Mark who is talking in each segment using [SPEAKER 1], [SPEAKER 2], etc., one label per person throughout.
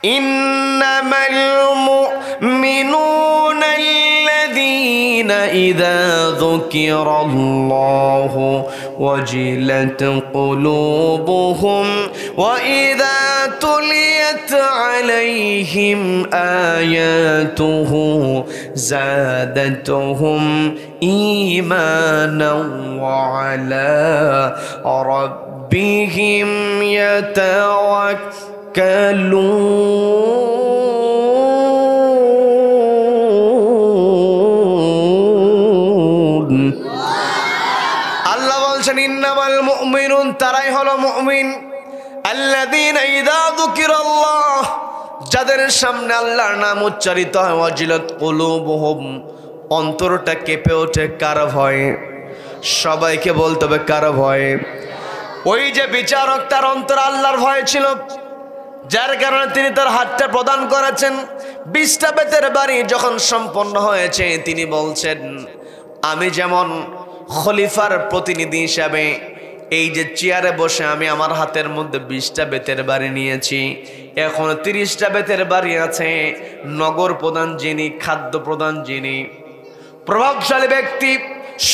[SPEAKER 1] ইন্নামাল মুমিনুনা আল্লাযীনা ইযা যুকিরাল্লাহু ওয়াজিলাত কুলুবুহুম ওয়া ইযা তুলিয়াত আলাইহিম আয়াতুহু যাদাতুহুম ঈমানাও ওয়া আলা রাব্বিহিম ইয়াতাওয়াক্কালুন। আল্লাহ বলছেন ইন্নামাল মুমিনুন, তারাই হলো মুমিন, আল্লাযীনা ইযা যুকিরাল্লাহ, যাদের সামনে আল্লাহর নাম উচ্চারিত হয়, ওয়াজিলাত কুলুবুহুম, অন্তরটা কেঁপে ওঠে। কার ভয়ে? সবাইকে বলতে হবে কার ভয়ে? ওই যে বিচারক, তার অন্তর আল্লাহর ভয় ছিল, যার কারণে তিনি তার হাতটা প্রদান করেছেন। 20টা বেতের বাড়ি যখন সম্পন্ন হয়েছে, তিনি বলছেন আমি যেমন খলিফার প্রতিনিধি হিসাবে এই যে চেয়ারে বসে আমি আমার হাতের মধ্যে 20টা বেতের বাড়ি নিয়েছি, এখন 30টা বেতের বাড়ি আছে। নগর প্রধান যিনি, খাদ্য প্রধান যিনি, প্রভাবশালী ব্যক্তি,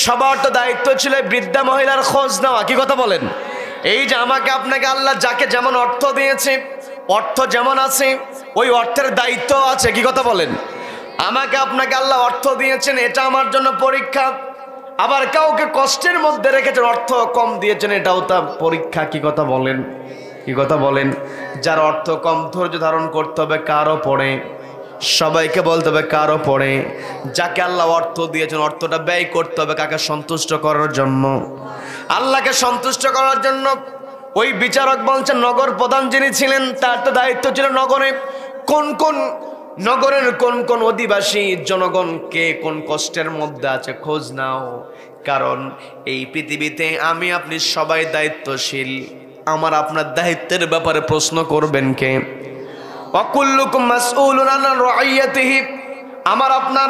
[SPEAKER 1] সবার তো দায়িত্ব ছিল বৃদ্ধা মহিলার খোঁজ নেওয়া। কি কথা বলেন? এই যে আমাকে আপনাকে আল্লাহ যাকে যেমন অর্থ দিয়েছে, অর্থ যেমন আছে ওই অর্থের দায়িত্ব আছে। কি কথা বলেন? আমাকে আপনাকে আল্লাহ অর্থ দিয়েছেন, এটা আমার জন্য পরীক্ষা। আবার কাউকে কষ্টের মধ্যে রেখেছেন, অর্থ কম দিয়েছেন, এটাও তা পরীক্ষা। কি কথা বলেন? কি কথা বলেন? যার অর্থ কম, ধৈর্য ধারণ করতে হবে কারো পড়ে? সবাইকে বলতে হবে কারো পড়ে? যাকে আল্লাহ অর্থ দিয়েছেন, অর্থটা ব্যয় করতে হবে কাকে? সন্তুষ্ট করার জন্য, আল্লাহকে সন্তুষ্ট করার জন্য। ওই বিচারক বলছেন নগর প্রধান যিনি ছিলেন, তার তো দায়িত্ব ছিল নগরে নগরের কোন কোন অধিবাসী জনগণকে কোন কষ্টের মধ্যে আছে খোঁজ নাও। কারণ এই পৃথিবীতে আমি আপনি সবাই দায়িত্বশীল। আমার আপনার দায়িত্বের ব্যাপারে প্রশ্ন করবেন কে? ওয়াকুল্লুকুম মাসউলুন আন রাইয়াতিহি, আমার আপনার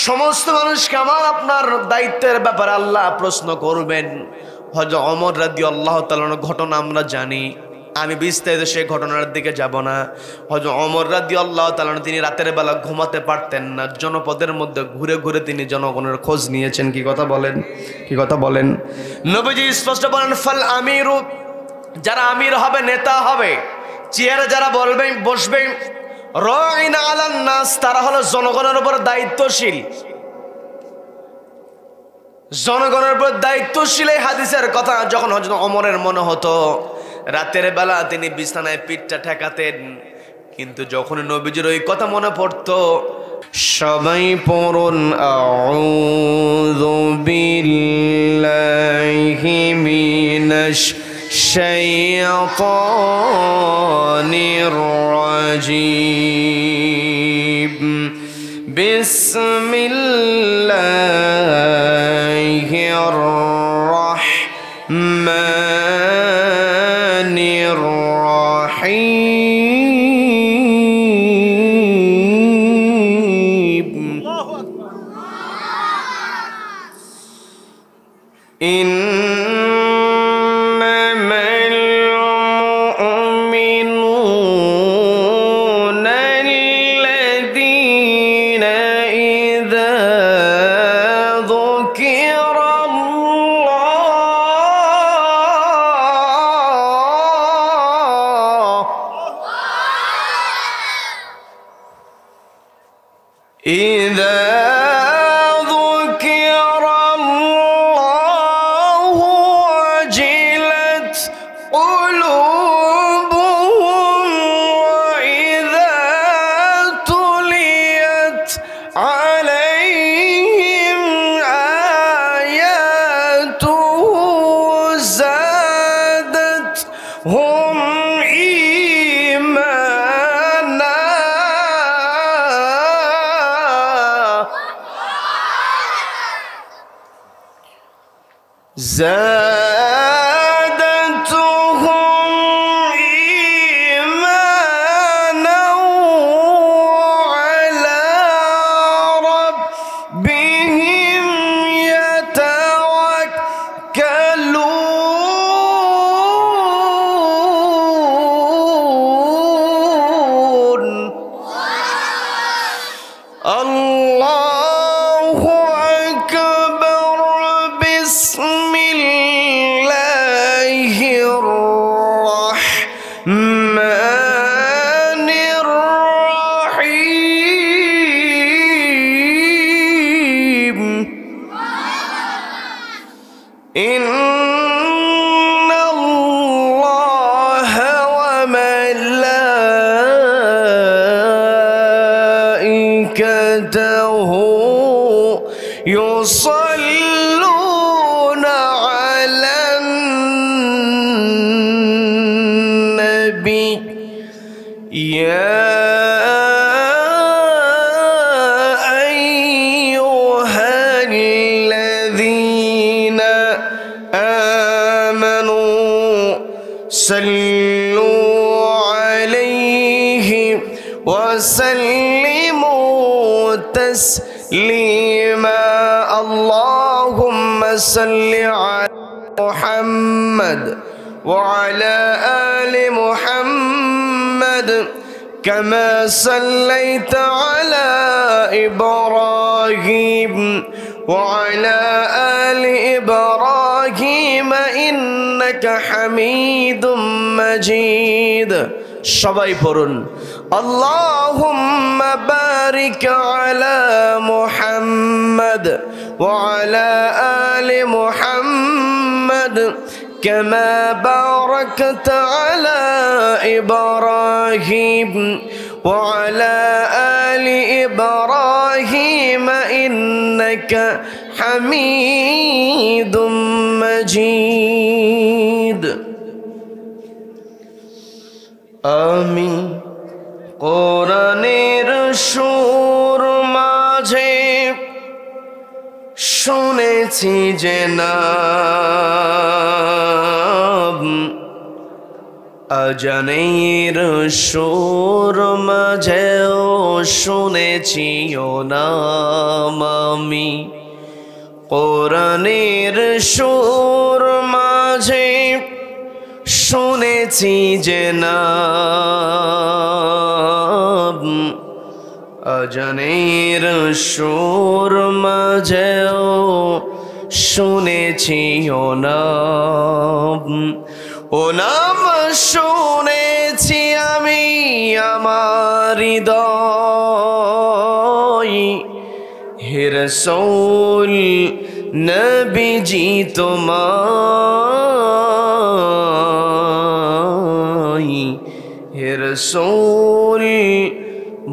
[SPEAKER 1] সমস্ত মানুষকে আমার আপনার দায়িত্বের ব্যাপারে আল্লাহ প্রশ্ন করবেন। হযরত ওমর রাদিয়াল্লাহু তাআলার ঘটনা আমরা জানি, আমি বিস্তারিত সেই ঘটনার দিকে যাব না। হযরত ওমর রাদিয়াল্লাহু তাআলা তিনি রাতের বেলা ঘুমাতে পারতেন না, জনপদের মধ্যে ঘুরে ঘুরে তিনি জনগণের খোঁজ নিয়েছেন। কি কথা বলেন? কি কথা বলেন? নবীজি স্পষ্ট বলেন ফাল আমিরু, যারা আমির হবে, নেতা হবে, চেয়ারে যারা বসবে, রাইনা আলান নাস, তারা হলো জনগণের উপর দায়িত্বশীল। জনগণের উপর দায়িত্বশীল। এই হাদিসের কথা যখন হযরত ওমরের মনে হতো, রাতের বেলা তিনি বিছানায় পিঠটা ঠেকাতেন, কিন্তু যখন নবীজির ওই কথা মনে পড়তো, সবাই পড়ুন আউযু বিল্লাহি মিনাশ শাইতানির রাজিম, বিসমিল্লাহির রাহমানির রাহিম। ইন্নামাল মুমিনুনা আল্লাযীনা ইযা ذكر الله وجلت قلوبهم وإذا تليت عليهم آياته زادتهم إيمانا زادتهم إيمانا وعلى ربهم يتوكلون আল্লাহু আকবার বিসমিল্লাহির রাহমানির রাহিম ইন্নাল্লাহা ওয়া মালাইকাতাহু ইউসাল্লুনা আলান নবী ইয়া আইয়ুহাল্লাযীনা আমানু সাল্লু আলাইহি ওয়া সাল্লিমু تسليما اللهم صل على محمد وعلى آل محمد كما صليت على إبراهيم وعلى آل إبراهيم إنك حميد مجيد সবাই পড়ুন اللهم بارك على محمد وعلى آل محمد كما باركت على إبراهيم وعلى آل إبراهيم إنك حميد مجيد আমি কোরআনের সুর মাঝে শুনেছি যে নাম আজানের সুর মাঝেও শুনেছি ও নাম আমি কোরআনের সুর মাঝে শুনেছি যে নাম আজানের সুর মাঝেও শুনেছি ও নাম শুনেছি আমি আমার হৃদয় হে রাসূল নবীজি তোমায় হে রাসূল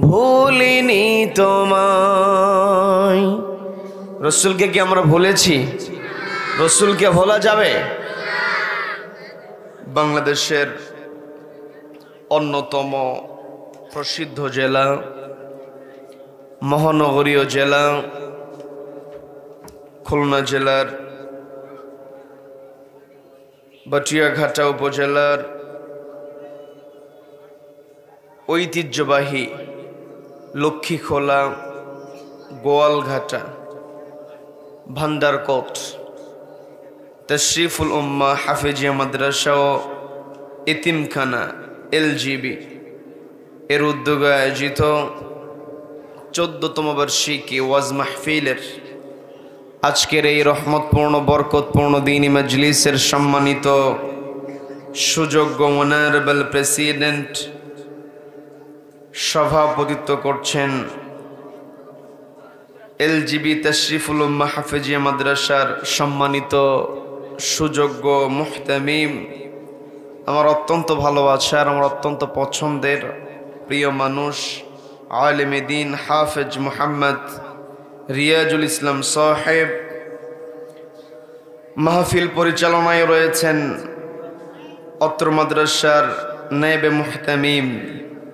[SPEAKER 1] ভুলিনি তোমায় রাসূলকে কি আমরা ভুলেছি রাসূলকে ভোলা যাবে বাংলাদেশের অন্যতম প্রসিদ্ধ জেলা মহানগরীয় জেলা খুলনা জেলার বাটিয়াঘাটা উপজেলার ঐতিহ্যবাহী লক্ষ্মীখোলা গোয়ালঘাটা ভান্ডারকোট তশরিফুল উম্মাহ হাফিজিয়া মাদ্রাসা ও এতিমখানা এলজিবি এর উদ্যোগে আয়োজিত 14তম বার্ষিকী ওয়াজ মাহফিলের আজকের এই রহমতপূর্ণ বরকতপূর্ণ দ্বীনি মজলিসের সম্মানিত সুযোগ্য অনারেবল প্রেসিডেন্ট সভাপতিত্ব করছেন এলজিবি তশরিফুল উম্মাহ হাফিজিয়া মাদ্রাসার সম্মানিত সুযোগ্য মুহতামিম আমার অত্যন্ত ভালোবাসার আমার অত্যন্ত পছন্দের প্রিয় মানুষ আলেমে দ্বীন হাফেজ মুহাম্মদ রিয়াজুল ইসলাম সাহেব মাহফিল পরিচালনায় রয়েছেন অত্র মাদ্রাসার নায়েবে মুহতামিম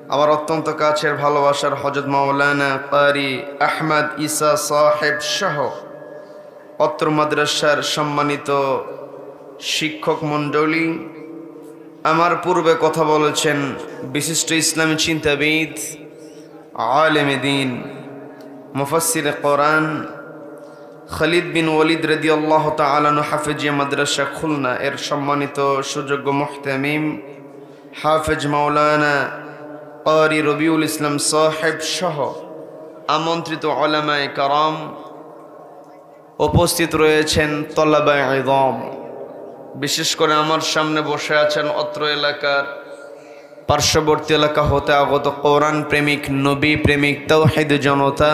[SPEAKER 1] আমার অত্যন্ত কাছের ভালোবাসার হযরত মাওলানা কারি আহমদ ঈসা সাহেব সহ অত্র মাদ্রাসার সম্মানিত শিক্ষক মণ্ডলী আমার পূর্বে কথা বলেছেন বিশিষ্ট ইসলামী চিন্তাবিদ আলেমে দ্বীন মুফাসসির কোরআন খালিদ বিন ওয়ালিদ রাদিয়াল্লাহু তাআলা আনহু হাফিজিয়া মাদ্রাসা খুলনা এর সম্মানিত সুযোগ্য মুহতামিম হাফেজ মাওলানা কারি রবিউল ইসলাম সাহেব সহ আমন্ত্রিত উলামায়ে কেরাম, উপস্থিত রয়েছেন তলাবায়ে ইলম, বিশেষ করে আমার সামনে বসে আছেন অত্র এলাকার পার্শ্ববর্তী এলাকা হতে আগত কোরআন প্রেমিক, নবী প্রেমিক, তাওহীদ জনতা।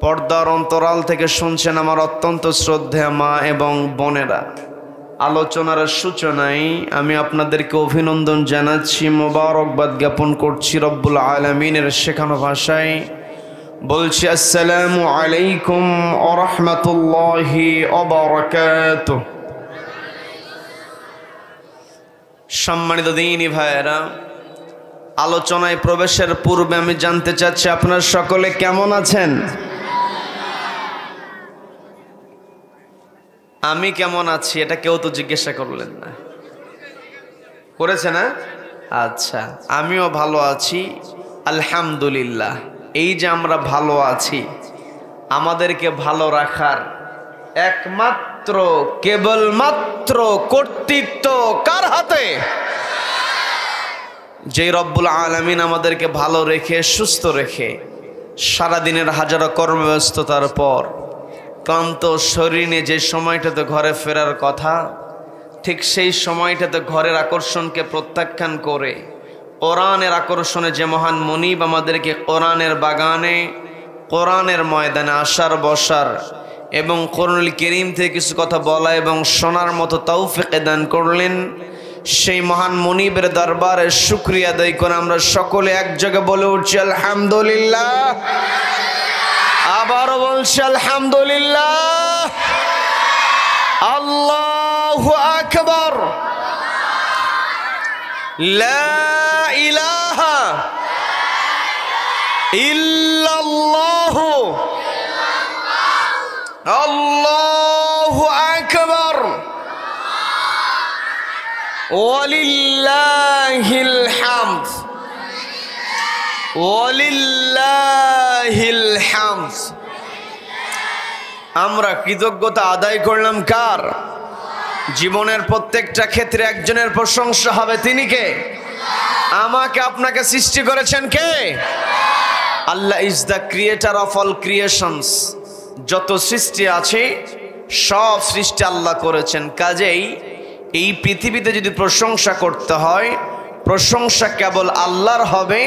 [SPEAKER 1] পর্দার অন্তরাল থেকে শুনছেন আমার অত্যন্ত শ্রদ্ধেয় মা এবং বোনেরা। আলোচনার সূচনায় আমি আপনাদেরকে অভিনন্দন জানাচ্ছি, মোবারকবাদ জ্ঞাপন করছি রব্বুল আলামিনের শেখানো ভাষায়। বলছি আসসালামু আলাইকুম ওয়া রাহমাতুল্লাহি ওয়া বারাকাতুহু। সম্মানিত দ্বীনি ভাইয়েরা, আলোচনায় প্রবেশের পূর্বে আমি জানতে চাচ্ছি আপনারা সকলে কেমন আছেন? আমি কেমন আছি এটা কেউ তো জিজ্ঞাসা করলেন না, করেছে না? আচ্ছা, আমিও ভালো আছি আলহামদুলিল্লাহ। এই যে আমরা ভালো আছি, আমাদেরকে ভালো রাখার একমাত্র কেবলমাত্র কর্তৃত্ব কার হাতে? যে রব্বুল আলামিন আমাদেরকে ভালো রেখে সুস্থ রেখে সারাদিনের হাজারো কর্মব্যস্ততার পর ক্লান্ত শরীর নিয়ে যে সময়টাতে ঘরে ফেরার কথা, ঠিক সেই সময়টাতে ঘরের আকর্ষণকে প্রত্যাখ্যান করে কোরআনের আকর্ষণে যে মহান মনিব আমাদেরকে কোরআনের বাগানে, কোরআনের ময়দানে আসার বসার এবং কোরআনুল কারীম থেকে কিছু কথা বলা এবং শোনার মতো তৌফিক দান করলেন, সেই মহান মনিবের দরবারে শুকরিয়া আদায় করে আমরা সকলে এক জায়গায় বলে উঠছি আলহামদুলিল্লাহ। আবারও বলছি আলহামদুলিল্লাহ। আল্লাহু আকবার। লা ইলাহা ইল্লাল্লাহু আল্লাহু আকবার ওয়ালিল্লাহিল হামদ ওয়ালিল্লাহিল হামদ। আমরা কৃতজ্ঞতা আদায় করলাম কার? জীবনের প্রত্যেকটা ক্ষেত্রে একজনের প্রশংসা হবে, তিনি কে? আমাকে আপনাকে সৃষ্টি করেছেন কে? Allah is the creator of all creations. যত সৃষ্টি আছে সব সৃষ্টি আল্লাহ করেছেন। কাজেই এই পৃথিবীতে যদি প্রশংসা করতে হয়, প্রশংসা কেবল আল্লাহর হবে।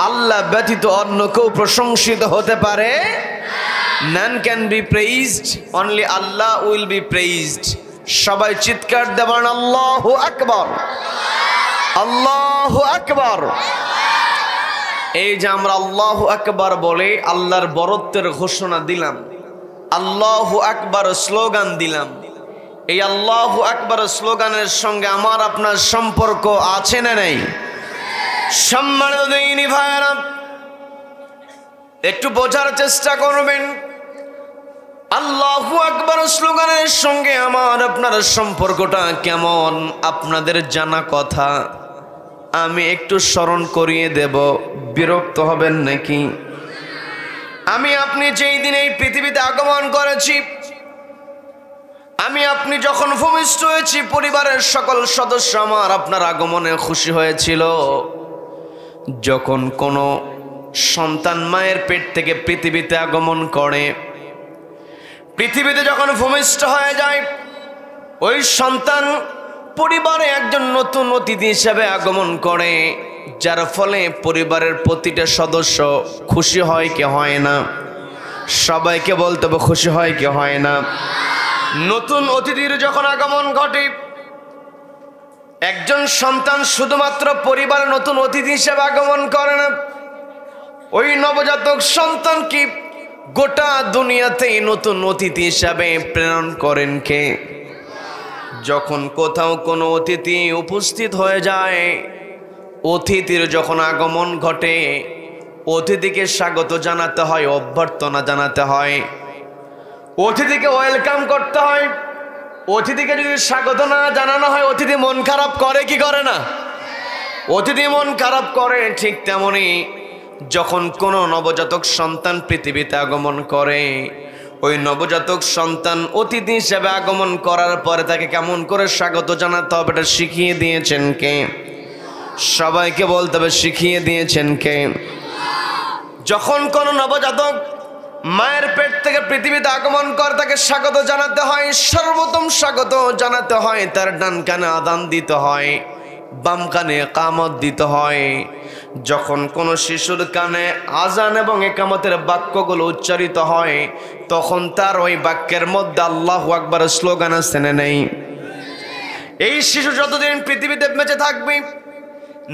[SPEAKER 1] আল্লাহ ব্যতীত অন্য কেউ প্রশংসিত হতে পারে? None can be praised, only Allah will be praised. সবাই চিৎকার দেবেন আল্লাহু আকবার, আল্লাহু আকবার। এই যে আমরা আল্লাহু আকবার বলে আল্লাহর বরত্বের ঘোষণা দিলাম, আল্লাহু আকবার স্লোগান দিলাম, এই আল্লাহু আকবার স্লোগানের সঙ্গে আমার আপনার সম্পর্ক আছে না নেই? সম্মানিত দ্বীনি ভাইয়েরা, একটু বোঝার চেষ্টা করবেন, আল্লাহু আকবার স্লোগানের সঙ্গে আমার আপনার সম্পর্কটা কেমন? আপনাদের জানা কথা, আমি একটু স্মরণ করিয়ে দেব, বিরক্ত হবেন নাকি? আমি আপনি যেই দিন এই পৃথিবীতে আগমন করেছি, আমি আপনি যখন ভূমিষ্ঠ হয়েছি, পরিবারের সকল সদস্য আমার আপনার আগমনে খুশি হয়েছিল। যখন কোনো সন্তান মায়ের পেট থেকে পৃথিবীতে আগমন করে, পৃথিবীতে যখন ভূমিষ্ঠ হয়ে যায়, ওই সন্তান পরিবারে একজন নতুন অতিথি হিসেবে আগমন করে, যার ফলে পরিবারের প্রতিটা সদস্য খুশি হয় কি হয় না? সবাইকে বলতে হবে খুশি হয় কি হয় না? নতুন অতিথির যখন আগমন ঘটে, একজন সন্তান শুধুমাত্র পরিবারে নতুন অতিথি হিসেবে আগমন করে না, ওই নবজাতক সন্তানকে গোটা দুনিয়াতেই নতুন অতিথি হিসাবে প্রেরণ করেন কে? যখন কোথাও কোনো অতিথি উপস্থিত হয়ে যায়, অতিথির যখন আগমন ঘটে, অতিথিকে স্বাগত জানাতে হয়, অভ্যর্থনা জানাতে হয়, অতিথিকে ওয়েলকাম করতে হয়। অতিথিকে যদি স্বাগত না জানানো হয়, অতিথি মন খারাপ করে কি করে না? অতিথি মন খারাপ করে। ঠিক তেমনি যখন কোনো নবজাতক সন্তান পৃথিবীতে আগমন করে, ওই নবজাতক সন্তান অতিথি হিসেবে আগমন করার পরে তাকে কেমন করে স্বাগত জানাতে হবে এটা শিখিয়ে দিয়েছেন কে? সবাইকে বলতে হবে শিখিয়ে দিয়েছেন কে? যখন কোন নবজাতক মায়ের পেট থেকে পৃথিবীতে আগমন করে তাকে স্বাগত জানাতে হয়, সর্বপ্রথম স্বাগত জানাতে হয়, তার ডান কানে আযান দিতে হয়, বাম কানে ইকামত দিতে হয়। যখন কোন শিশুর কানে আযান এবং ইকামতের বাক্যগুলো উচ্চারিত হয় তখন তার ওই বাক্যের মধ্যে আল্লাহু আকবার স্লোগান আছে না নেই? এই শিশু যতদিন পৃথিবীতে বেঁচে থাকবে,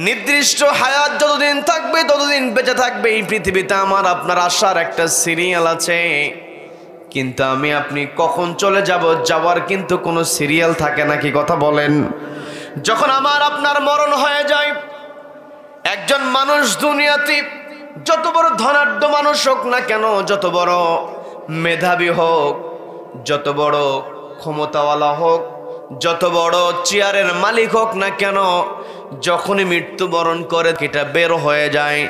[SPEAKER 1] নির্দিষ্ট হায়াত যতদিন থাকবে ততদিন বেঁচে থাকবে। এই পৃথিবীতে আমার আপনার আসার একটা সিরিয়াল আছে, কিন্তু আমি আপনি কখন চলে যাব, যাওয়ার কিন্তু কোনো সিরিয়াল থাকে না। কি কথা বলেন? যখন আমার আপনার মরণ হয়ে যায়, একজন মানুষ দুনিয়াতে যত বড় ধনাঢ্য মানুষ হোক না কেন, যত বড় মেধাবী হোক, যত বড় ক্ষমতাওয়ালা হোক, যত বড় চেয়ারের মালিক হোক না কেন, যখনই মৃত্যুবরণ করে এটা বের হয়ে যায়,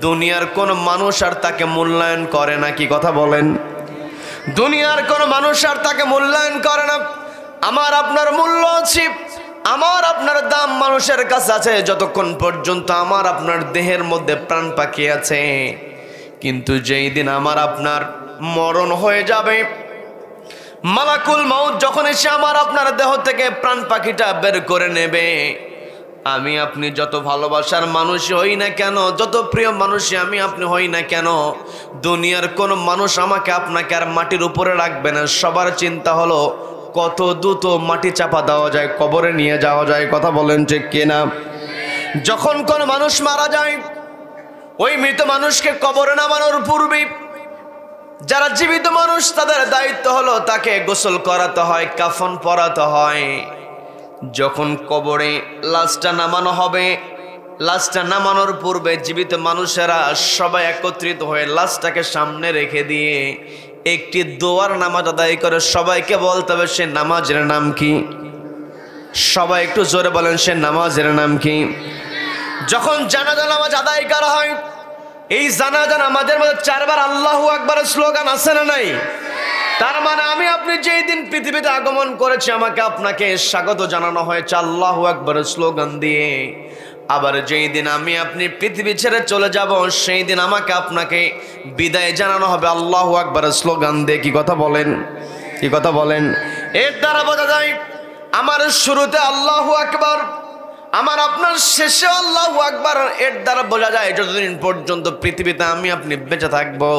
[SPEAKER 1] দুনিয়ার কোন মানুষ আর তাকে মূল্যায়ন করে না। কি কথা বলেন? দুনিয়ার কোন মানুষ আর তাকে মূল্যায়ন করে না। আমার আপনার মূল্য আছে, আমার আপনার দাম মানুষের কাছে আছে যতক্ষণ পর্যন্ত আমার আপনার দেহের মধ্যে প্রাণ পাখি আছে। কিন্তু যেই দিন আমার আপনার মরণ হয়ে যাবে, মালাকুল মাউত যখন এসে আমার আপনার দেহ থেকে প্রাণ পাখিটা বের করে নেবে, আমি আপনি যত ভালোবাসার মানুষই হই না কেন, যত প্রিয় মানুষই আমি আপনি হই না কেন, দুনিয়ার কোন মানুষ আমাকে আপনাকে আর মাটির উপরে রাখবে না। সবার চিন্তা হলো কত দ্রুত মাটি চাপা দেওয়া যায়, কবরে নিয়ে যাওয়া যায়। কথা বলেন ঠিক কিনা? যখন কোন মানুষ মারা যায়, ওই মৃত মানুষকে কবরে নামানোর পূর্বে যারা জীবিত মানুষ তাদের দায়িত্ব হলো তাকে গোসল করাতে হয়, কাফন পরাতে হয়। যখন কবরে লাশটা নামানো হবে, লাশটা নামানোর পূর্বে জীবিত মানুষেরা সবাই একত্রিত হয়ে লাশটাকে সামনে রেখে দিয়ে একটি দোয়ার নামাজ আদায় করে। সবাইকে বলতে হবে সে নামাজের নাম কি? সবাই একটু জোরে বলেন, সে নামাজের নাম কি? যখন জানাজা নামাজ আদায় করা হয়, এই জানাজা নামাজের মধ্যে 4 বার আল্লাহু আকবারের স্লোগান আছে না নাই? তার মানে আমি আপনি যেই দিন পৃথিবীতে আগমন করেছি, আমাকে আপনাকে স্বাগত জানানো হয়েছে আল্লাহু আকবারের স্লোগান দিয়ে। আবার যেই দিন আমি আপনি পৃথিবী ছেড়ে চলে যাব, সেই দিন আমাকে আপনাকে বিদায় জানানো হবে আল্লাহু আকবারের স্লোগান দিয়ে। কি কথা বলেন? কি কথা বলেন? এর দ্বারা বোঝা যায় আমার শুরুতে আল্লাহু আকবার, আমার আপনার শেষে আল্লাহু আকবার। এর দ্বারা বোঝা যায় যতদিন পর্যন্ত পৃথিবীতে আমি আপনি বেঁচে থাকবো,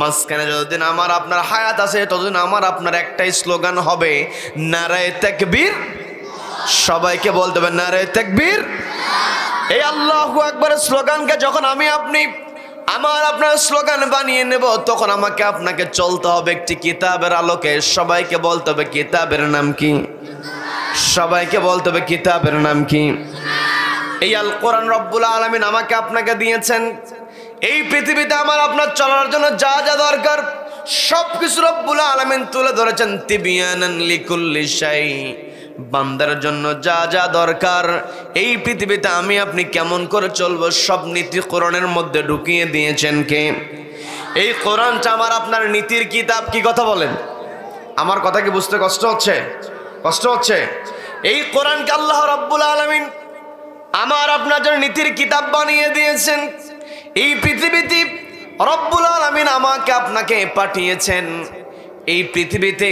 [SPEAKER 1] মাঝখানে যতদিন আমার আপনার হায়াত আছে ততদিন আমার আপনার একটাই স্লোগান হবে, নারায়ে তাকবীর। সবাইকে বলতে হবে নারায়ে তাকবীর। এই আল্লাহু আকবারের স্লোগানকে যখন আমি আপনি আমার আপনার স্লোগান বানিয়ে নেব, তখন আমাকে আপনাকে চলতে হবে একটি কিতাবের আলোকে। সবাইকে বলতে হবে কিতাবের নাম কি? সবাইকে বলতে হবে কিতাবের নাম কি? এই আল কোরআন রব্বুল আলামিন আমাকে আপনাকে দিয়েছেন। এই পৃথিবীতে আমার আপনার চলার জন্য যা যা দরকার সবকিছু রব্বুল আলামিন তুলে ধরেছেন। তিবিয়ানান লিকুল্লি শাই, বান্দার জন্য যা যা দরকার এই পৃথিবীতে আমি আপনি কেমন করে চলবো সব নীতি কোরআনের মধ্যে ঢুকিয়ে দিয়েছেন কে? এই কোরআনটা আমার আপনার নীতির কিতাব। কি কথা বলেন? আমার কথা কি বুঝতে কষ্ট হচ্ছে? কষ্ট হচ্ছে? এই কোরআনকে আল্লাহ রাব্বুল আলামিন আমার আপনার জন্য নীতির কিতাব বানিয়ে দিয়েছেন। এই পৃথিবীতে রব্বুল আলামিন আমাকে আপনাকে পাঠিয়েছেন। এই পৃথিবীতে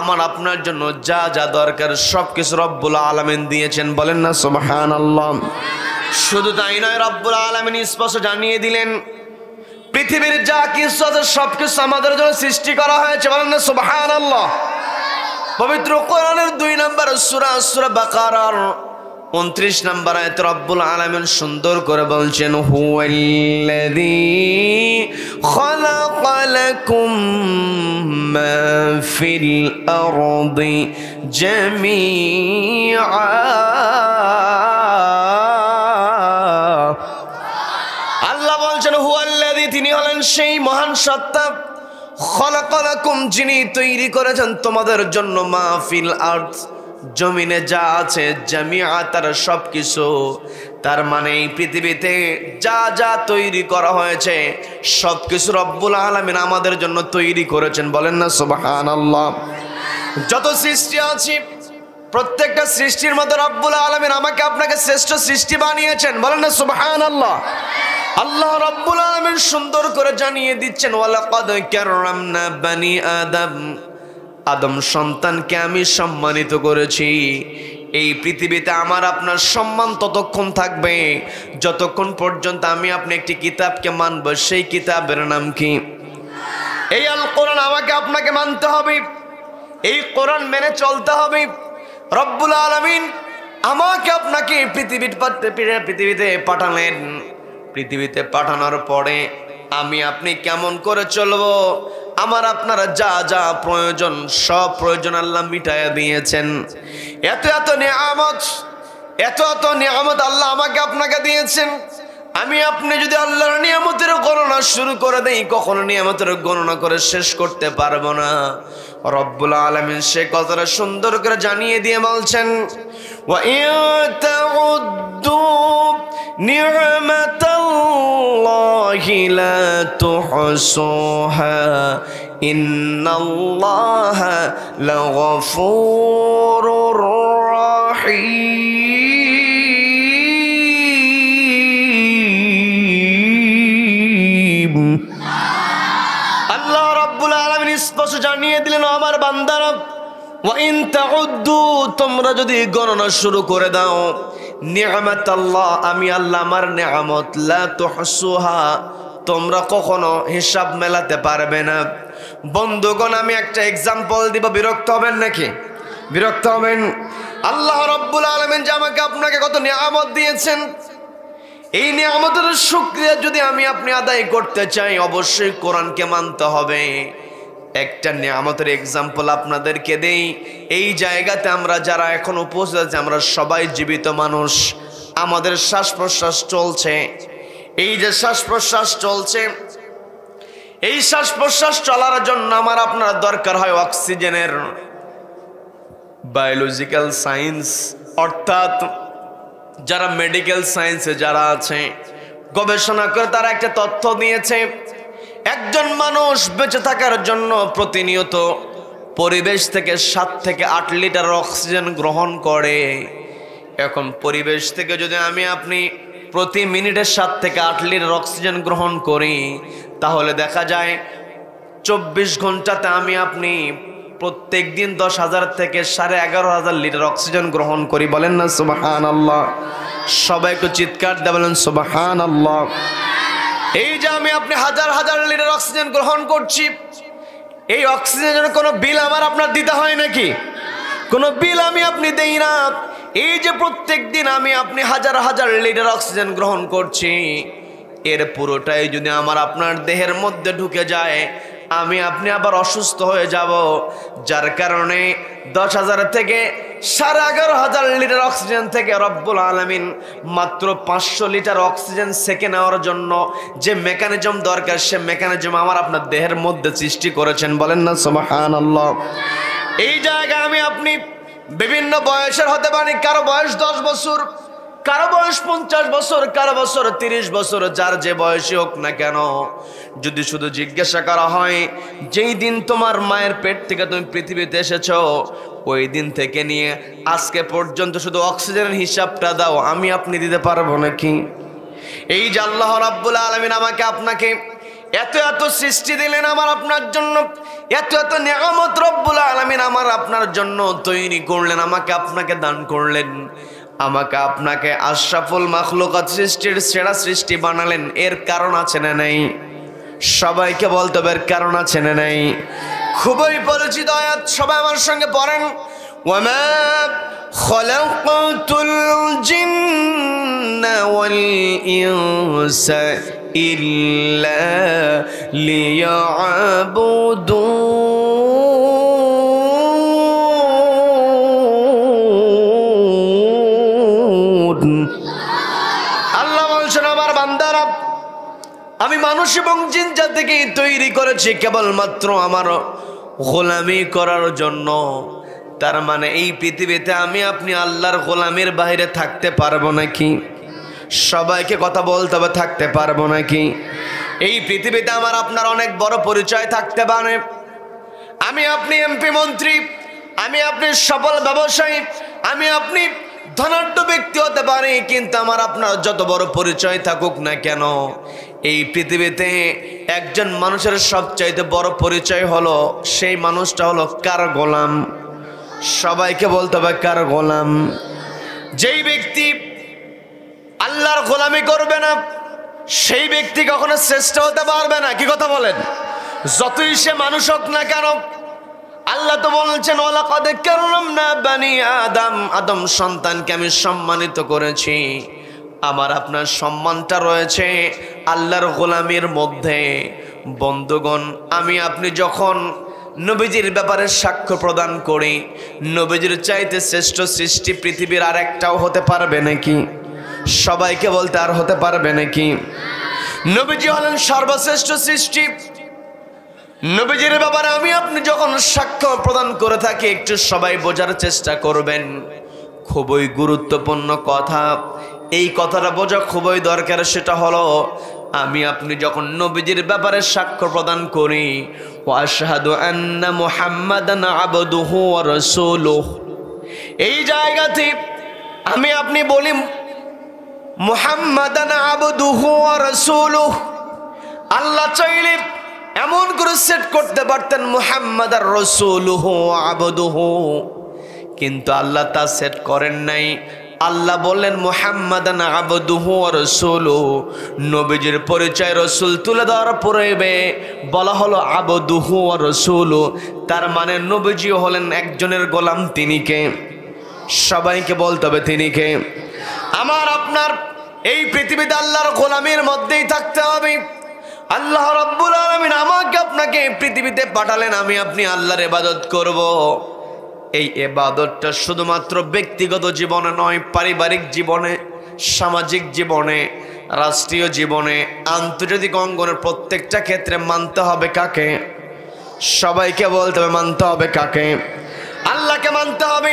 [SPEAKER 1] আমার আপনার জন্য যা যা দরকার সবকিছু রব্বুল আলামিন দিয়েছেন। বলেন না সুবহানাল্লাহ। শুধু তাই নয়, রব্বুল আলামিন স্পষ্ট জানিয়ে দিলেন পৃথিবীর যা কিছু আছে সবকিছু আমাদের জন্য সৃষ্টি করা হয়েছে। বলেন না সুবহানাল্লাহ। পবিত্র কোরআনের 2 নম্বর সূরা সূরা বাকারার 29 নম্বর আয়াতে রব্বুল আলামিন সুন্দর করে বলছেন, হুয়াল্লাযী খালাকালাকুম মা ফিল আরদি জামিআ। আল্লাহ বলছেন হুয়াল্লাযী, তিনি হলেন সেই মহান সত্তা, খালাকালাকুম, যিনি তৈরি করেছেন তোমাদের জন্য, মা ফিল আরদ, জমিনে যা আছে, জামিআ, তার সবকিছু। তার মানে এই পৃথিবীতে যা যা তৈরি করা হয়েছে সবকিছু রব্বুল আলামিন আমাদের জন্য তৈরি করেছেন। বলেন না সুবহানাল্লাহ। যত সৃষ্টি আছে প্রত্যেকটা সৃষ্টির মধ্যে রব্বুল আলামিন আমাকে আপনাকে শ্রেষ্ঠ সৃষ্টি বানিয়েছেন। বলেন না সুবহানাল্লাহ। আল্লাহ রাব্বুল আলামিন সুন্দর করে জানিয়ে দিচ্ছেন, ওয়ালাকাদ কাররামনা বানি আদম, আদম সন্তানকে আমি সম্মানিত করেছি। এই পৃথিবীতে আমার আপনার সম্মান ততক্ষণ থাকবে যতক্ষণ পর্যন্ত আমি আপনি একটি কিতাবকে মানব। সেই কিতাবের নাম কি? এই আল কোরআন। আমাকে আপনাকে মানতে হবে, এই কোরআন মেনে চলতে হবে। রব্বুল আলামিন আমাকে আপনাকে পৃথিবীতে পাঠালেন। পৃথিবীতে পাঠানোর পরে আমি আপনি কেমন করে চলবো, আমার আপনারা যা যা প্রয়োজন সব প্রয়োজন আল্লাহ মিটাইয়া দিয়েছেন। এত এত নিয়ামত আল্লাহ আমাকে আপনাকে দিয়েছেন। আমি আপনি যদি আল্লাহর নিয়ামতের গণনা শুরু করে দেই, কখনো নিয়ামতের গণনা করে শেষ করতে পারবো না। রব্বুল আলামিন সে কথাটা সুন্দর করে জানিয়ে দিয়ে বলছেন, ওয়া ইন তাউদ্দু নি'মাতাল্লাহি লা তুহসুহা ইন্নাল্লাহা লাগফুরুর রাহিম। আল্লাহ রাব্বুল আলামিন স্পষ্ট জানিয়ে দিলেন, আমার বান্দারা, ওয়া ইন তাউদ্দু, তোমরা যদি গণনা শুরু করে দাও, নি'মাতাল্লাহ, আমি আল্লাহ আমার নিয়ামত, লা তুহসুহা, তোমরা কখনো হিসাব মেলাতে পারবে না। বন্ধুগণ, আমি একটা এক্সাম্পল দিব, বিরক্ত হবেন নাকি? বিরক্ত হবেন? আল্লাহ রাব্বুল আলামিন যে আমাকে আপনাকে কত নিয়ামত দিয়েছেন, এই নিয়ামতের শুকরিয়া যদি আমি আপনি আদায় করতে চাই, অবশ্যই কোরআনকে মানতে হবে। একটা নিয়ামতের এক্সাম্পল আপনাদেরকে দেই। এই জায়গাতে আমরা যারা এখন উপস্থিত আছি, আমরা সবাই জীবিত মানুষ। আমাদের শ্বাস প্রশ্বাস চলছে। এই যে শ্বাস প্রশ্বাস চলছে, এই শ্বাস প্রশ্বাস চলার জন্য আমার আপনার দরকার হয় অক্সিজেনের। বায়োলজিক্যাল সায়েন্স, অর্থাৎ যারা মেডিকেল সায়েন্সে যারা আছে, গবেষণা করে তারা একটা তথ্য দিয়েছে, একজন মানুষ বেঁচে থাকার জন্য প্রতিনিয়ত পরিবেশ থেকে 7 থেকে 8 লিটার অক্সিজেন গ্রহণ করে। এখন পরিবেশ থেকে যদি আমি আপনি প্রতি মিনিটে 7 থেকে 8 লিটার অক্সিজেন গ্রহণ করি, তাহলে দেখা যায় 24 ঘন্টাতে আমি আপনি প্রত্যেক দিন 10,000 থেকে 11,500 লিটার অক্সিজেন গ্রহণ করি। বলেন না সুবহানাল্লাহ? সবাই একটু চিৎকার দিয়ে বলেন সুবহানাল্লাহ। এই যে আমি আপনি হাজার হাজার লিটার অক্সিজেন গ্রহণ করছি, এই অক্সিজেনের কোনো বিল আমার আপনার দিতে হয় নাকি? কোনো বিল আমি আপনি দেই না। এই যে প্রত্যেক দিন আমি আপনি হাজার হাজার লিটার অক্সিজেন গ্রহণ করছি, এর পুরোটাই যদি আমার আপনার দেহের মধ্যে ঢুকে যায়, আমি আপনি আবার অসুস্থ হয়ে যাব। যার কারণে 10,000 থেকে 11,500 লিটার অক্সিজেন থেকে রব্বুল আলামিন মাত্র 500 লিটার অক্সিজেন সেকে নেওয়ার জন্য যে মেকানিজম দরকার, সে মেকানিজম আমার আপনার দেহের মধ্যে সৃষ্টি করেছেন। বলেন না সুবহানাল্লাহ? এই জায়গায় আমি আপনি বিভিন্ন বয়সের হতে পারি। কারো বয়স 10 বছর, কারো বয়স 50 বছর, কারো বছর 30 বছর, যার যে বয়সী হোক না কেন, যদি শুধু জিজ্ঞাসা করা হয় যেই দিন তোমার মায়ের পেট থেকে তুমি পৃথিবীতে এসেছো, ওই দিন থেকে নিয়ে আজকে পর্যন্ত শুধু অক্সিজেনের হিসাবটা দাও, আমি আপনি দিতে পারবো নাকি? এই যে আল্লাহ রাব্বুল আলামিন আমাকে আপনাকে এত এত সৃষ্টি দিলেন আমার আপনার জন্য, এত এত নিয়ামত রব্বুল আলামিন আমার আপনার জন্য তৈরি করলেন, আমাকে আপনাকে দান করলেন, আমাকে আপনাকে আশরাফুল মাখলুকাত সৃষ্টির সেরা সৃষ্টি বানালেন। এর কারণ আছে না নাই? সবাইকে বলতে হবে, এর কারণ আছে না নাই? খুবই পরিচিত আয়াত, সবাই আমার সঙ্গে পড়েন। ওয়ামা খালাকাতুল জিন্না ওয়াল ইনসা ইল্লা লিয়াবুদুন। আল্লাহ বলছেন, আমার বান্দারা, আমি মানুষ এবং জিন জাতিকে তৈরি করেছি কেবলমাত্র আমার গোলামি করার জন্য। তার মানে এই পৃথিবীতে আমি আপনি আল্লাহর গোলামির বাইরে থাকতে পারবো নাকি? সবাইকে কথা বলতে হবে, থাকতে পারবো নাকি? এই পৃথিবীতে আমার আপনার অনেক বড় পরিচয় থাকতে পারে। আমি আপনি এমপি মন্ত্রী, আমি আপনি সফল ব্যবসায়ী, আমি আপনি ধনাঢ্য ব্যক্তি হতে পারি, কিন্তু আমার আপনার যত বড় পরিচয় থাকুক না কেন, এই পৃথিবীতে একজন মানুষের সবচাইতে বড় পরিচয় হলো সেই মানুষটা হলো কার গোলাম। সবাইকে বলতে হবে কার গোলাম। যেই ব্যক্তি আল্লাহর গোলামি করবে না সেই ব্যক্তি কখনো শ্রেষ্ঠ হতে পারবে না। কি কথা বলেন? যতই সে মানুষ হোক না কেন, আল্লাহ তো বলছেন ওয়ালাকাদ কাররামনা বানি আদম, আদম সন্তানকে আমি সম্মানিত করেছি। আমার আপনার সম্মানটা রয়েছে আল্লাহর গোলামির মধ্যে। বন্ধুগণ, আমি আপনি যখন নবীজির ব্যাপারে সাক্ষ্য প্রদান করি, নবীজির চাইতে শ্রেষ্ঠ সৃষ্টি পৃথিবীর আর একটাও হতে পারবে নাকি? সবাইকে বলতে আর হতে পারবে নাকি? নবীজি হলেন সর্বশ্রেষ্ঠ সৃষ্টি। নবীজির ব্যাপারে আমি আপনি যখন সাক্ষ্য প্রদান করে থাকি, একটু সবাই বোঝার চেষ্টা করবেন। খুবই গুরুত্বপূর্ণ কথা, এই কথাটা বোঝা খুবই দরকার। সেটা হলো আমি আপনি যখন নবীজির ব্যাপারে সাক্ষ্য প্রদান করি, ওয়া আশহাদু আন্না মুহাম্মাদান আবদুহু ওয়া রাসূলুহু, এই জায়গাতে আমি আপনি বলি মুহাম্মাদান আবদুহু ওয়া রাসূলুহু। আল্লাহ চাইলে এমন করে সেট করতে পারতেন মুহাম্মাদার রাসূলুহু ওয়া আবদুহু, কিন্তু আল্লাহ তা সেট করেন নাই। আল্লাহ বললেন মুহাম্মাদান আবদুহু ওয়া রাসূলুহু। নবীজির পরিচয় রাসূল তুলে দেওয়ার পূর্বে বলা হলো আবদুহু ওয়া রাসূলুহু, তার মানে নবীজি হলেন একজনের গোলাম। তিনি কে? সবাইকে বলতে হবে তিনি কে? আমার আপনার এই পৃথিবীতে আল্লাহর গোলামের মধ্যেই থাকতে হবে। আল্লাহ রাব্বুল আলামিন আমাকে আপনাকে পৃথিবীতে পাঠালেন, আমি আপনি আল্লাহর ইবাদত করব। এই ইবাদতটা শুধুমাত্র ব্যক্তিগত জীবনে নয়, পারিবারিক জীবনে, সামাজিক জীবনে, রাষ্ট্রীয় জীবনে, আন্তর্জাতিক অঙ্গনের প্রত্যেকটা ক্ষেত্রে মানতে হবে কাকে? সবাইকে বলতে হবে মানতে হবে কাকে? আল্লাহকে মানতে হবে।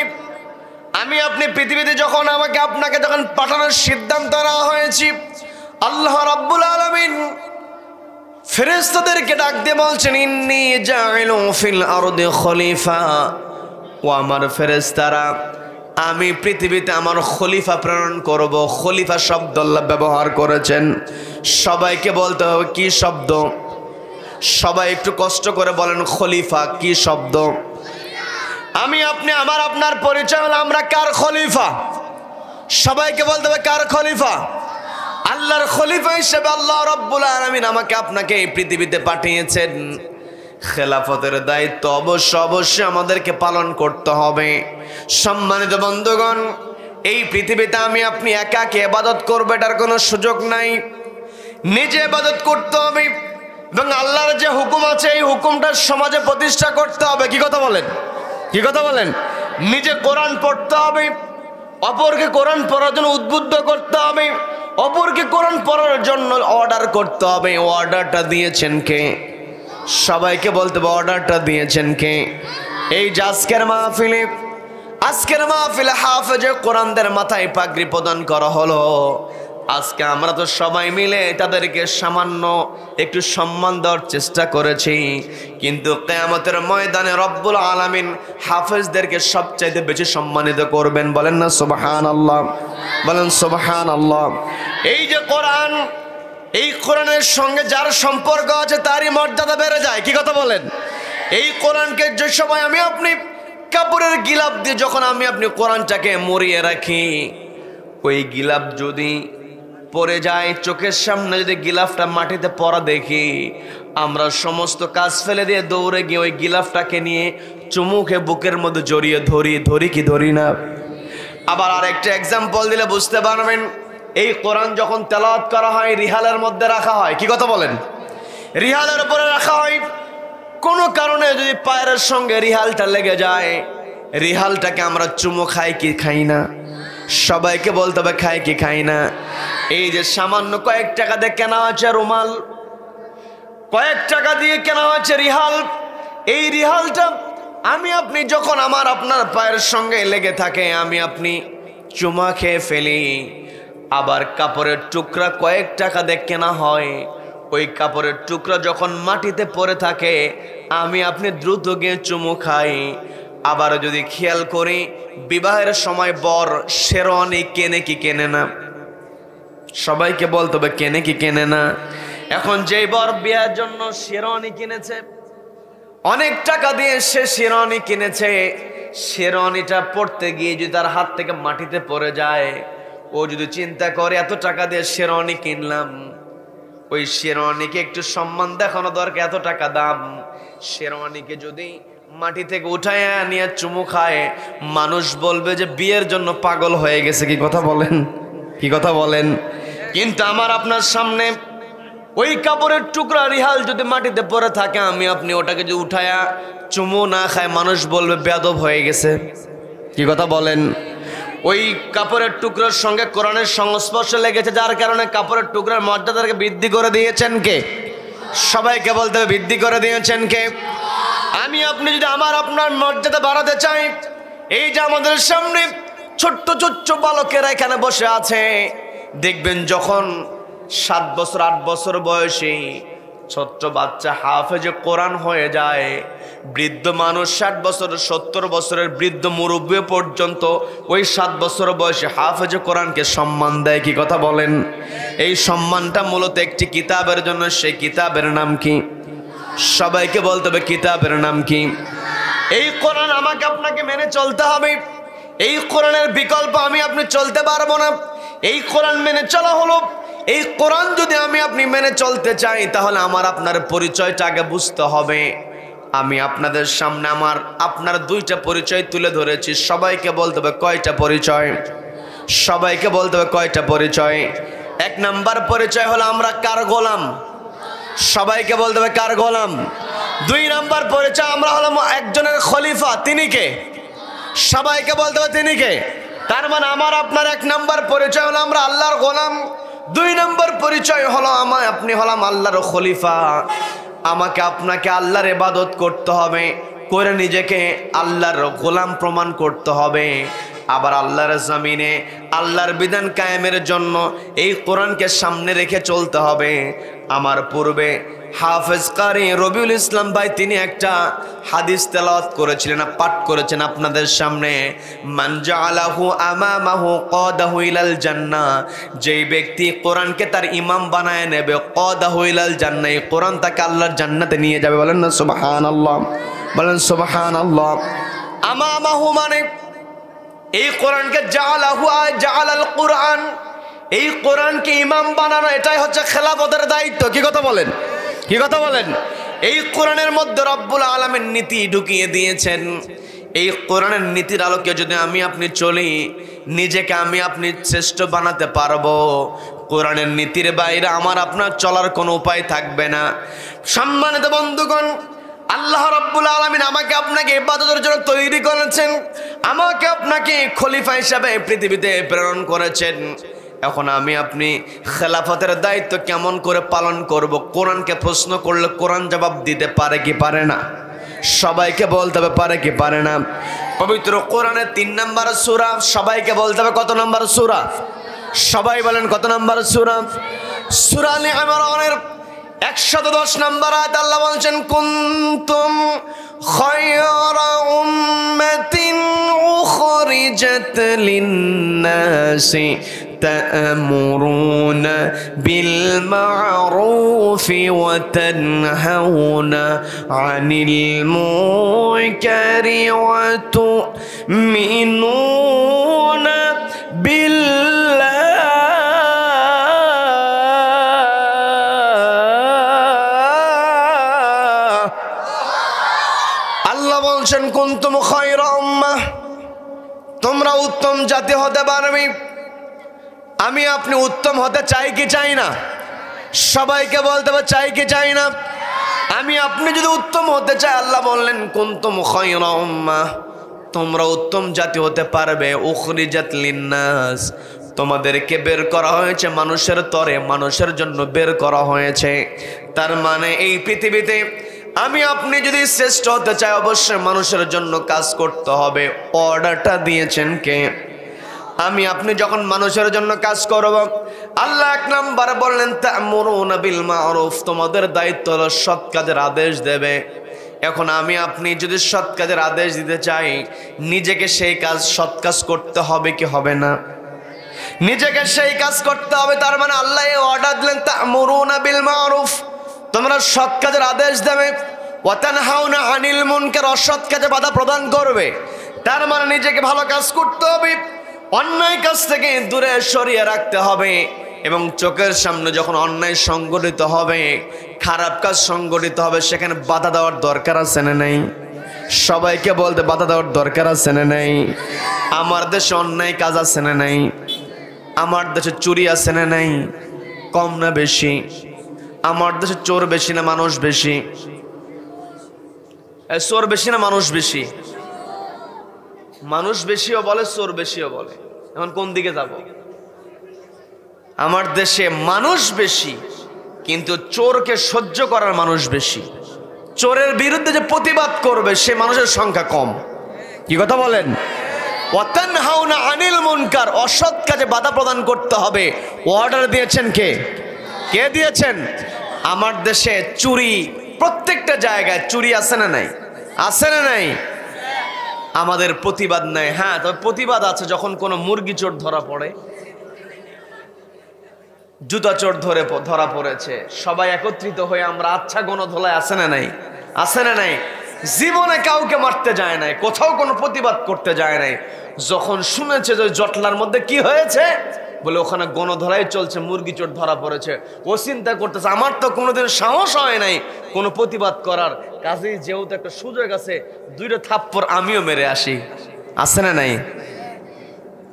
[SPEAKER 1] আমি আপনি পৃথিবীতে যখন আমাকে আপনাকে যখন পাঠানোর সিদ্ধান্ত নেওয়া হয়েছে, আল্লাহ রাব্বুল আলামিন ফেরেশতাদেরকে ডাক দিয়ে বলছেন ইন্নী জাইলুন ফিল আরদি খলিফা। ও আমার ফেরেশতারা, আমি পৃথিবীতে আমার খলিফা প্রেরণ করব। খলিফা শব্দ আল্লাহ ব্যবহার করেছেন। সবাইকে বলতে হবে কি শব্দ? সবাই একটু কষ্ট করে বলেন খলিফা কি শব্দ? আমি আপনি আমার আপনার পরিচয় হলো আমরা কার খলিফা? সবাইকে বলতে হবে কার খলিফা? আল্লাহর খলিফা হিসেবে আল্লাহ রাব্বুল আলামিন আমাকে আপনাকে এই পৃথিবীতে পাঠিয়েছেন। খেলাফতের দায়িত্ব অবশ্যই আমাদেরকে পালন করতে হবে। সম্মানিত বন্ধুগণ, এই পৃথিবীতে আমি আপনি একা কে ইবাদত করবো এটার কোনো সুযোগ নাই। নিজে ইবাদত করতে হবে এবং আল্লাহর যে হুকুম আছে এই হুকুমটা সমাজে প্রতিষ্ঠা করতে হবে। কি কথা বলেন? কি কথা বলেন? নিজে কোরআন পড়তে হবে, অপরকে কোরআন পড়ার জন্য উদ্বুদ্ধ করতে হবে, অপরকে কোরআন পড়ার জন্য অর্ডার করতে হবে। অর্ডারটা দিয়েছেন কে? সবাইকে বলতে হবে অর্ডারটা দিয়েছেন কে? এই যে আজকের মাহফিলে হাফেজে কোরআনদের মাথায় পাগড়ি প্রদান করা হলো। আজকে আমরা তো সবাই মিলে তাদেরকে সামান্য একটু সম্মান দেওয়ার চেষ্টা করেছি, কিন্তু কিয়ামতের ময়দানে রব্বুল আলামিন হাফেজদেরকে সবচাইতে বেশি সম্মানিত করবেন। বলেন না সুবহানাল্লাহ? বলেন সুবহানাল্লাহ। এই যে কোরআন, এই কোরআনের সঙ্গে যার সম্পর্ক আছে তারই মর্যাদা বেড়ে যায়। কি কথা বলেন? এই কোরআনকে যে সময় আমি আপনি কাপড়ের গিলাফ দিয়ে যখন আমি আপনি কোরআনটাকে মুড়িয়ে রাখি, ওই গিলাফ যদি পড়ে যায়, চোখের সামনে যদি গিলাফটা মাটিতে পড়া দেখি, আমরা সমস্ত কাজ ফেলে দিয়ে দৌড়ে গিয়ে ওই গিলাফটাকে নিয়ে চুমুকে বুকের মধ্যে জড়িয়ে ধরি কি ধরি না? আবার আরেকটা এক্সাম্পল দিলে বুঝতে পারবেন, এই কোরআন যখন তেলাওয়াত করা হয় রিহালের মধ্যে রাখা হয়। কি কথা বলেন? রিহালের উপরে রাখা হয়। কোনো কারণে যদি পায়ের সঙ্গে রিহালটা লেগে যায়, রিহালটাকে আমরা চুমু খাই কি খাই না? সবাইকে বলতে হবে খাই কি খাই না? এই যে সামান্য কয়েক টাকা দিয়ে কেনা হচ্ছে রুমাল, কয়েক টাকা দিয়ে কেনা হচ্ছে রিহাল, এই রিহালটা আমি আপনি যখন আমার আপনার পায়ের সঙ্গে লেগে থাকে আমি আপনি চুমা খেয়ে ফেলি। আবার কাপড়ের টুকরা কয়েক টাকা দিয়ে কেনা হয়, ওই কাপড়ের টুকরা যখন মাটিতে পড়ে থাকে আমি আপনি দ্রুত গিয়ে চুমু খাই। আবার যদি খেয়াল করি বিবাহের সময় বর শেরওয়ানি কেনে কি কেনে না? সবাইকে বলতে হবে কেনে কি কেনে না? এখন যেই বর বিয়ের জন্য শেরওয়ানি কিনেছে, অনেক টাকা দিয়ে সে শেরওয়ানি কিনেছে, শেরওয়ানিটা পড়তে গিয়ে যদি তার হাত থেকে মাটিতে পড়ে যায়, ও যদি চিন্তা করে এত টাকা দিয়ে শেরওয়ানি কিনলাম, ওই শেরওয়ানিকে একটু সম্মান দেখানো দরকার, এত টাকা দাম। শেরওয়ানিকে যদি মাটি থেকে উঠায় নিয়ে চুমু খায়, মানুষ বলবে যে বিয়ের জন্য পাগল হয়ে গেছে। কি কথা বলেন? কি কথা বলেন? কিন্তু আমার আপনার সামনে ওই কাপড়ের টুকরা রিহাল যদি মাটিতে পড়ে থাকে, আমি আপনি ওটাকে যদি উঠায়া চুমু না খায়, মানুষ বলবে বেয়াদব হয়ে গেছে। কি কথা বলেন? ওই কাপড়ের টুকরার সঙ্গে কোরআনের সংস্পর্শ লেগেছে, যার কারণে কাপড়ের টুকরার মর্যাদাকে বৃদ্ধি করে দিয়েছেন কে? সবাইকে বলতে হবে বৃদ্ধি করে দিয়েছেন কে? আমি আপনি যদি আমার আপনার মর্যাদা বাড়াতে চাই, এই যে আমাদের সামনে ছোট্ট ছোট্ট বালকেরা এখানে বসে আছে, দেখবেন যখন 7 বছর 8 বছর বয়সী ছোট্ট বাচ্চা হাফেজে কোরআন হয়ে যায়, বৃদ্ধ মানুষ 60 বছর 70 বছরের বৃদ্ধ মুরব্বী পর্যন্ত ওই 7 বছর বয়সে হাফেজে কোরআনকে সম্মান দেয়। কি কথা বলেন? এই সম্মানটা মূলত একটি কিতাবের জন্য। সেই কিতাবের নাম কি? সবাইকে বলতে হবে কিতাবের নাম কি? এই কোরআন আমাকে আপনাকে মেনে চলতে হবে। এই কোরআনের বিকল্প আমি আপনি চলতে পারবো না। এই কোরআন মেনে চলা হলো। এই কোরআন যদি আমি আপনি মেনে চলতে চাই, তাহলে আমার আপনার পরিচয়টা আগে বুঝতে হবে। আমি আপনাদের সামনে আপনার 2টা পরিচয় তুলে ধরেছি। সবাইকে বলতে হবে কয়টা পরিচয়? সবাইকে বলতে হবে কয়টা পরিচয়? 1 নাম্বার পরিচয় হলো আমরা কার গোলাম? সবাইকে বলতে হবে কার গোলাম? 2 নাম্বার পরিচয় আমরা হলাম একজনের খলিফা। তিনি কে? সবাইকে বলতে হবে তিনি কে? তার মানে আমার আপনার 1 নাম্বার পরিচয় হলো আমরা আল্লাহর গোলাম। 2 নাম্বার পরিচয় হলো আপনি হলাম আল্লাহর খলিফা। আমাকে আপনাকে আল্লাহর ইবাদত করতে হবে, করে নিজেকে আল্লাহর গোলাম প্রমাণ করতে হবে। আবার আল্লাহর জমিনে আল্লাহর বিধান কায়েমের জন্য এই কোরআনকে সামনে রেখে চলতে হবে। আমার পূর্বে হাফেজ কারি রবিউল ইসলাম ভাই তিনি একটা হাদিস তেলাওয়াত করেছিলেন, পাঠ করেছেন আপনাদের সামনে। মান জাআলাহু আমামাহু কাদাহু ইলাল জান্নাহ, যেই ব্যক্তি কোরআনকে তার ইমাম বানায় নেবে, কাদাহু ইলাল জান্নাহ, এই কোরআন তাকে আল্লাহর জান্নাতে নিয়ে যাবে। বলেন না সুবহানাল্লাহ? বলেন সুবহানাল্লাহ। আমামাহু মানে এই কোরআনকে জাআলাহু জাআলাল কোরআন, এই কোরআনকে ইমাম বানানো, এটাই হচ্ছে খেলাফতের দায়িত্ব। কি কথা বলেন? কি কথা বলেন? এই কোরআনের মধ্যে রব্বুল আলামিন নীতি ঢুকিয়ে দিয়েছেন। এই কোরআনের নীতির আলোকে যদি আমি আপনি চলি, নিজেকে আমি আপনি শ্রেষ্ঠ বানাতে পারবো। কোরআনের নীতির বাইরে আমার আপনার চলার কোনো উপায় থাকবে না। সম্মানিত বন্ধুগণ, আল্লাহ রাব্বুল আলামিন আমাকে আপনাকে ইবাদতের জন্য তৈরি করেছেন, আমাকে আপনাকে খলিফা হিসাবে পৃথিবীতে প্রেরণ করেছেন। এখন আমি আপনি খেলাফতের দায়িত্ব কেমন করে পালন করব? কোরআনকে প্রশ্ন করলে কোরআন জবাব দিতে পারে কি পারে না? সবাইকে বলতে হবে পারে কি পারে না? পবিত্র কোরআনের 3 নম্বর সূরা, সবাইকে বলতে হবে কত নম্বর সূরা? সবাই বলেন কত নম্বর সূরা? সূরা আলে ইমরানের 110 নম্বর আয়াত আল্লাহ বলছেন, কুনতুম খায়রা উম্মাতিন উখরিজাত লিন-নাসি تأمرون بالمعروف وتنهون عن المنكر وتؤمنون بالله। আল্লাহ বলছেন কুনতুম খায়রা উম্মাহ, তোমরা উত্তম জাতি হতে পারবে। আমি আপনি উত্তম হতে চাই কি চাই না? সবাইকে বলতে হবে চাই কি চাই না? আমি আপনি যদি উত্তম হতে চাই, আল্লাহ বললেন কুনতুম খায়রা উম্মাহ, তোমরা উত্তম জাতি হতে পারবে। উখরিজাত লিন-নাস, তোমাদেরকে বের করা হয়েছে মানুষের তরে, মানুষের জন্য বের করা হয়েছে। তার মানে এই পৃথিবীতে আমি আপনি যদি শ্রেষ্ঠ হতে চাই, অবশ্যই মানুষের জন্য কাজ করতে হবে। অর্ডারটা দিয়েছেন কে? আমি আপনি যখন মানুষের জন্য কাজ করব, আল্লাহ 1 নাম্বার বললেন তা'মুরুনা বিল মা'রুফ, তোমাদের দায়িত্ব হলো সৎ কাজের আদেশ দেবে। এখন আমি আপনি যদি সৎ কাজের আদেশ দিতে চাই, নিজেকে সেই কাজ সৎ কাজ করতে হবে কি হবে না? নিজেকে সেই কাজ করতে হবে। তার মানে আল্লাহ অর্ডার দিলেন তা'মুরুনা বিল মারুফ, তোমরা সৎ কাজের আদেশ দেবে, ওয়া তানহাউনা আনিল মুনকার, অসৎ কাজে বাধা প্রদান করবে। তার মানে নিজেকে ভালো কাজ করতে হবে, অন্যায় কাজ থেকে দূরে সরিয়ে রাখতে হবে। এবং চোখের সামনে যখন অন্যায় সংগঠিত হবে, খারাপ কাজ সংগঠিত হবে, সেখানে বাধা দেওয়ার দরকার আছে না নাই? সবাইকে বলতে বাধা দেওয়ার দরকার আছে না নাই? আমার দেশে অন্যায় কাজ আছে না নাই? আমার দেশে চুরি আছে না নাই? কম না বেশি? আমার দেশে চোর বেশি না মানুষ বেশি? চোর বেশি না মানুষ বেশি? মানুষ বেশিও বলে, চোর বেশিও বলে। এখন কোন দিকে যাব? আমার দেশে মানুষ বেশি, কিন্তু চোরকে সহ্য করার মানুষ বেশি। চোরের বিরুদ্ধে যে প্রতিবাদ করবে সে মানুষের সংখ্যা কম। কি কথা বলেন? ওয়া তানহাউনা আনিল মুনকার, অসৎ কাজে বাধা প্রদান করতে হবে। অর্ডার দিয়েছেন কে? কে দিয়েছেন? আমার দেশে চুরি, প্রত্যেকটা জায়গায় চুরি আছে না নাই? আছে না নাই? আমাদের প্রতিবাদ নাই। হ্যাঁ, তবে প্রতিবাদ আছে যখন কোনো মুরগি চোর ধরা পড়ে, জুতা চোর ধরা পড়েছে, সবাই একত্রিত হয়ে আমরা আচ্ছা গণধোলায়, আছে না নাই? আছে না নাই? জীবনে কাউকে মারতে যায় নাই, কোথাও কোনো প্রতিবাদ করতে যায় নাই। যখন শুনেছে যে জটলার মধ্যে কি হয়েছে, বলে ওখানে গণধোলাই চলছে, মুরগি চোর ধরা পড়েছে, ও চিন্তা করতেছে আমার তো কোনোদিন সাহস হয় নাই কোনো প্রতিবাদ করার, কাজেই যেহেতু একটা সুযোগ আছে, দুইটা থাপ্পড় আমিও মেরে আসি। আছে না নাই?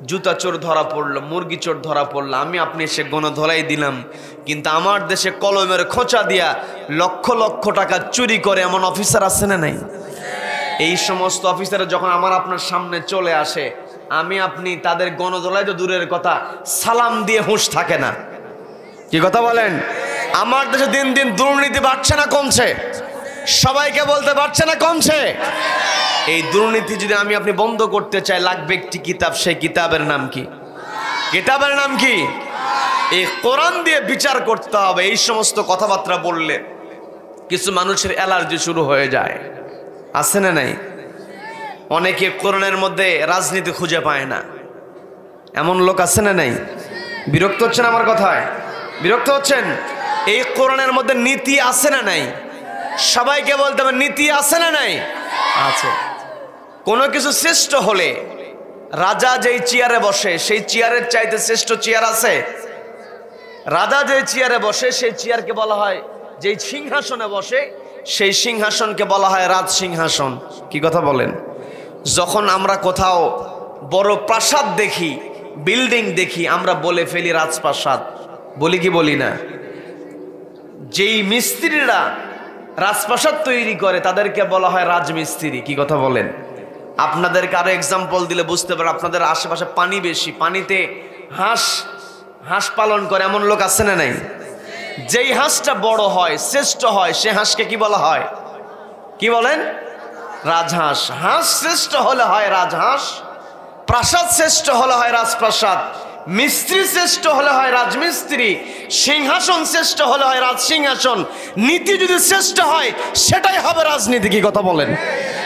[SPEAKER 1] জুতা চোর ধরা পড়লো, মুরগি চোর ধরা পড়লো, আমি আপনি এসে গণধোলাই দিলাম। কিন্তু আমার দেশে কলমের খোঁচা দিয়া লক্ষ লক্ষ টাকা চুরি করে এমন অফিসার আছে না নাই? এই সমস্ত অফিসার যখন আমার আপনার সামনে চলে আসে, আমি আপনি তাদের গণধোলাই তো দূরের কথা, সালাম দিয়ে হুঁশ থাকে না। কি কথা বলেন? আমার দেশে দিন দিন দুর্নীতি বাড়ছে না কমছে? সবাইকে বলতে পারছে না কমছে? এই দুর্নীতি যদি আমি আপনি বন্ধ করতে চাই, লাগবে একটি কিতাব। সেই কিতাবের নাম কি? কিতাবের নাম কি? এই কোরআন দিয়ে বিচার করতে হবে। এই সমস্ত কথাবার্তা বললে কিছু মানুষের অ্যালার্জি শুরু হয়ে যায়। আছে না নাই? অনেকে কোরআনের মধ্যে রাজনীতি খুঁজে পায় না, এমন লোক আছে না নাই? বিরক্ত হচ্ছেন আমার কথায়? বিরক্ত হচ্ছেন? এই কোরআনের মধ্যে নীতি আছে না নাই? সবাইকে বলতে হবে, নীতি আছে না নাই? আছে। কোনো কিছু শ্রেষ্ঠ হলে রাজা যেই চেয়ারে বসে সেই চেয়ারের চাইতে শ্রেষ্ঠ চেয়ার আছে? রাজা যে চেয়ারে বসে সেই চেয়ারকে বলা হয়, যেই সিংহাসনে বসে সেই সিংহাসনকে বলা হয় রাজ সিংহাসন। কি কথা বলেন? যখন আমরা কোথাও বড় প্রাসাদ দেখি, বিল্ডিং দেখি, আমরা বলে ফেলি রাজপ্রাসাদ, বলি কি বলি না? যেই মিস্ত্রিরা রাজপ্রাসাদ তৈরি করে তাদেরকে বলা হয় রাজমিস্ত্রি। কি কথা বলেন? আপনাদেরকে আরো এক্সাম্পল দিলে বুঝতে পারেন। আপনাদের আশেপাশে পানি বেশি, পানিতে হাঁস পালন করে এমন লোক আছে না নাই? যেই হাঁসটা বড় হয়, শ্রেষ্ঠ হয়, সে হাঁসকে কি বলা হয়? কি বলেন? রাজহাঁস। হাঁস শ্রেষ্ঠ হলে হয় রাজহাঁস, প্রাসাদ শ্রেষ্ঠ হলে হয় রাজপ্রাসাদ, মিস্ত্রি শ্রেষ্ঠ হলে হয় রাজমিস্ত্রি, সিংহাসন শ্রেষ্ঠ হলে হয় রাজসিংহাসন। নীতি যদি শ্রেষ্ঠ হয় সেটাই হবে রাজনীতি। কি কথা বলেন?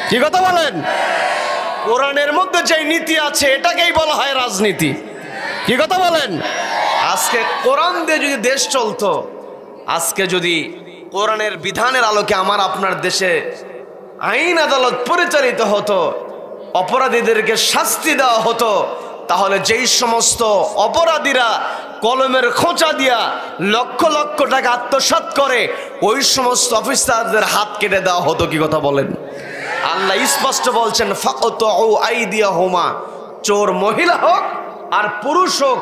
[SPEAKER 1] কি কথা বলেন? কোরআনের মধ্যে যে নীতি আছে এটাকেই বলা হয় রাজনীতি। কি কথা বলেন? আজকে কোরআন দিয়ে যদি দেশ চলতো, আজকে যদি কোরআনের বিধানের আলোকে আমার আপনার দেশে আইন আদালত পরিচালিত হতো, অপরাধীদেরকে শাস্তি দেওয়া হতো, তাহলে যেই সমস্ত অপরাধীরা কলমের খোঁচা দিয়া লক্ষ লক্ষ টাকা আত্মসাৎ করে, ওই সমস্ত অফিসারদের হাত কেটে দেওয়া হতো। কি কথা বলেন? আল্লাহ স্পষ্ট বলছেন, ফাকতউ আইদিয়াহুমা, চোর মহিলা হোক আর পুরুষ হোক,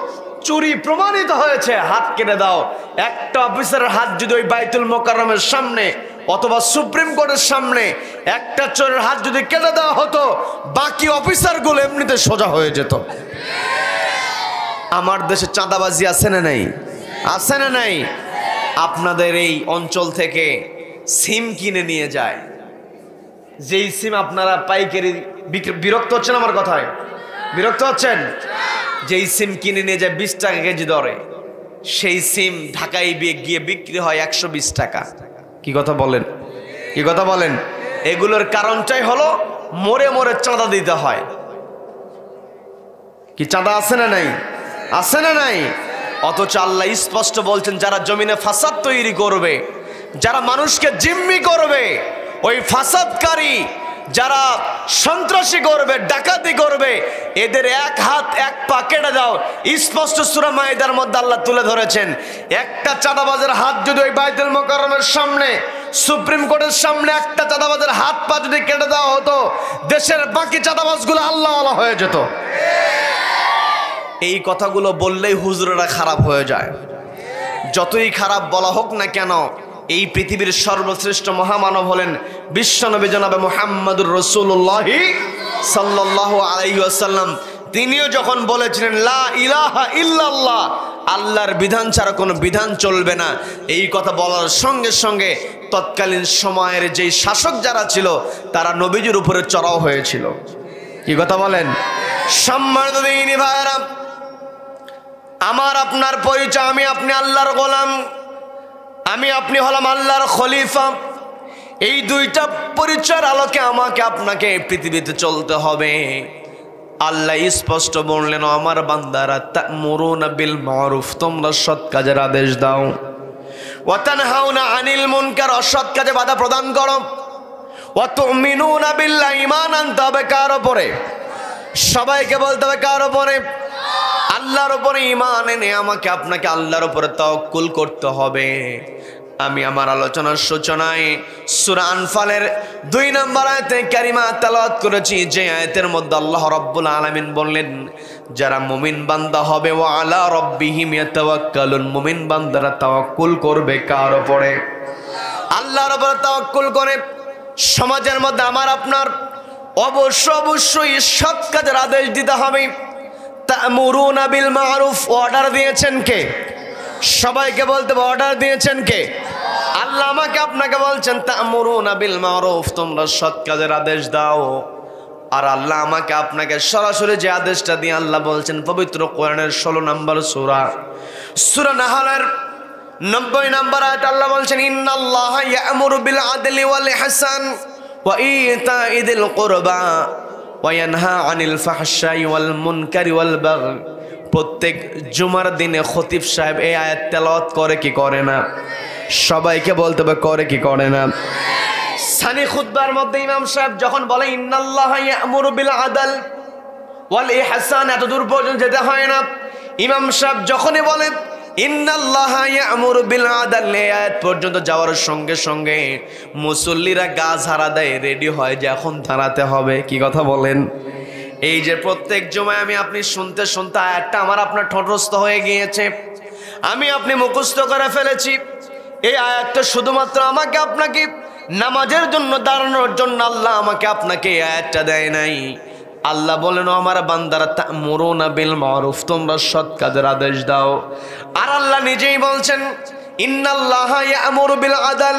[SPEAKER 1] চুরি প্রমাণিত হয়েছে, হাত কেটে দাও। একটা অফিসারের হাত যদি ওই বাইতুল মোকাররমের সামনে অথবা সুপ্রিম কোর্টের সামনে একটা চোরের হাত যদি কেটে দেওয়া হতো, বাকি অফিসারগুলো এমনিতে সোজা হয়ে যেত। আমার দেশে চাঁদাবাজি আছে না নাই? আছে না নাই? আপনাদের এই অঞ্চল থেকে সিম কিনে নিয়ে যায়, যেই সিম আপনারা পাইকারি বিরক্ত হচ্ছেন আমার কথায়? বিরক্ত হচ্ছেন? যেই সিম কিনে নিয়ে যায় 20 টাকা কেজি দরে, সেই সিম ঢাকায় গিয়ে বিক্রি হয় 120 টাকা। কি কথা বলেন? কি কথা বলেন? এগুলোর কারণটাই হলো মরে মরে চাঁদা দিতে হয়। কি চাঁদা আছে না নাই? আছে না নাই? অথচ আল্লাহ স্পষ্ট বলছেন, যারা জমিনে ফাসাদ তৈরি করবে, যারা মানুষকে জিম্মি করবে, ওই ফাসাদকারী যারা সন্ত্রাসী করবে, ডাকাতি করবে, এদের এক হাত এক পা কেটে দাও। স্পষ্ট সূরা মাইদার মধ্যে আল্লাহ তুলে ধরেছেন, একটা চাঁদাবাজের হাত যদি ওই বাইতুল মুকাররমের সামনে, সুপ্রিম কোর্টের সামনে একটা চাঁদাবাজের হাত পা যদি কেটে দেওয়া হতো, দেশের বাকি চাঁদাবাজগুলো আল্লাহওয়ালা হয়ে যেত। এই কথাগুলো বললেই হুজুরেরা খারাপ হয়ে যায়। যতই খারাপ বলা হোক না কেন, এই পৃথিবীর সর্বশ্রেষ্ঠ মহামানব হলেন বিশ্বনবী জনাবে মুহাম্মদুর রাসূলুল্লাহ সাল্লাল্লাহু আলাইহি ওয়াসাল্লাম। তিনিও যখন বলেছিলেন লা ইলাহা ইল্লাল্লাহ, আল্লাহর বিধান ছাড়া কোনো বিধান চলবে না, এই কথা বলার সঙ্গে সঙ্গে তৎকালীন সময়ের যেই শাসক যারা ছিল তারা নবীজির উপরে চড়াও হয়েছিল। কি কথা বলেন? সম্মানিত দিনী ভাইরা, আমার আপনার পরিচয়, আমি আপনি আল্লাহর গোলাম, আমি আপনি হলাম আল্লাহর খলিফা। এই দুইটা পরিচয়ের আলোকে আমাকে আপনাকে পৃথিবীতে চলতে হবে। আল্লাহ স্পষ্ট বললেন, আমার বান্দারা তা'মুরুনা বিল মারুফ, তোমরা সৎ কাজের আদেশ দাও, ওয়া তানহাউনা আনিল মুনকার, অসৎ কাজে বাধা প্রদান করো, ওয়া তু'মিনুনা বিল্লাহি, ঈমান আনতে হবে কার উপরে? সবাইকে বলতে হবে কার উপরে? আল্লাহর উপরে ঈমান এনে আমাকে আপনাকে আল্লাহর উপরে তাওয়াক্কুল করতে হবে। আমি আমার আলোচনার সূচনায় সূরা আনফালের 2 নম্বর আয়াতে কারিমা তেলাওয়াত করেছি, যে আয়াতের মধ্যে আল্লাহ রাব্বুল আলামিন বললেন, যারা মুমিন বান্দা হবে, ওয়া আলা রাব্বিহিম ইয়াতাওয়াক্কালুন, মুমিন বান্দারা তাওয়াক্কুল করবে কার উপরে? আল্লাহর উপরে তাওয়াক্কুল করে। সমাজের মধ্যে আমার আপনার অবশ্যই সৎ কাজের আদেশ দিতে হবে। তা'মুরুনা বিল মারুফ, অর্ডার দিয়েছেন কে? সবাইকে বলতে হবে, অর্ডার দিয়েছেন কে? আল্লাহ আমাকে আপনাকে বলছেন তা'মুরুনা বিল মারুফ, তোমরা সৎ কাজের আদেশ দাও। আর আল্লাহ আমাকে আপনাকে সরাসরি যে আদেশটা দিয়ে আল্লাহ বলছেন পবিত্র কোরআনের 16 নম্বর সূরা নাহলের 90 নম্বর আয়াত, আল্লাহ বলছেন, ইন্নাল্লাহা ইয়া'মুরু বিল আদলি ওয়াল ইহসান ওয়া ইতা'i যিল কুরবা ওয়া ইয়ানহা আনিল ফাহশাই ওয়াল মুনকারি ওয়াল বাগই। প্রত্যেক জুমার দিনে খতিব সাহেব এই আয়াত তেলাওয়াত করে কি করে না? সবাইকে বলতে হবে, করে কি করে না? সানি খুতবার মধ্যে ইমাম সাহেব যখন বলে ইন্নাল্লাহা ইয়া'মুরু বিল আদল ওয়াল ইহসান, এত দূর পর্যন্ত যেতে হয় না। ইমাম সাহেব যখনই বলেন ইন্নাল্লাহা ইয়া'মুরু বিল আদল, এই আয়াত পর্যন্ত যাওয়ার সঙ্গে সঙ্গে মুসল্লিরা গা ঝাড়া দেয়, রেডি হয় যে এখন দাঁড়াতে হবে। কি কথা বলেন? এই যে প্রত্যেক জুমায় আমি আপনি শুনতে শুনতে আয়াতটা আমার আপনার ঠোঁটস্থ হয়ে গিয়েছে, আমি আপনি মুখস্থ করে ফেলেছি। এই আয়াতটা শুধুমাত্র আমাকে আপনাকে নামাজের জন্য দাঁড়ানোর জন্য আল্লাহ আমাকে আপনাকে এই আয়াতটা দেয় নাই। আল্লাহ বলেন, আমার বান্দারা তা'মুরুনা বিল মারুফ, তোমরা সৎ কাজের আদেশ দাও। আর আল্লাহ নিজেই বলছেন ইন্নাল্লাহা ইয়া'মুরু বিল আদল,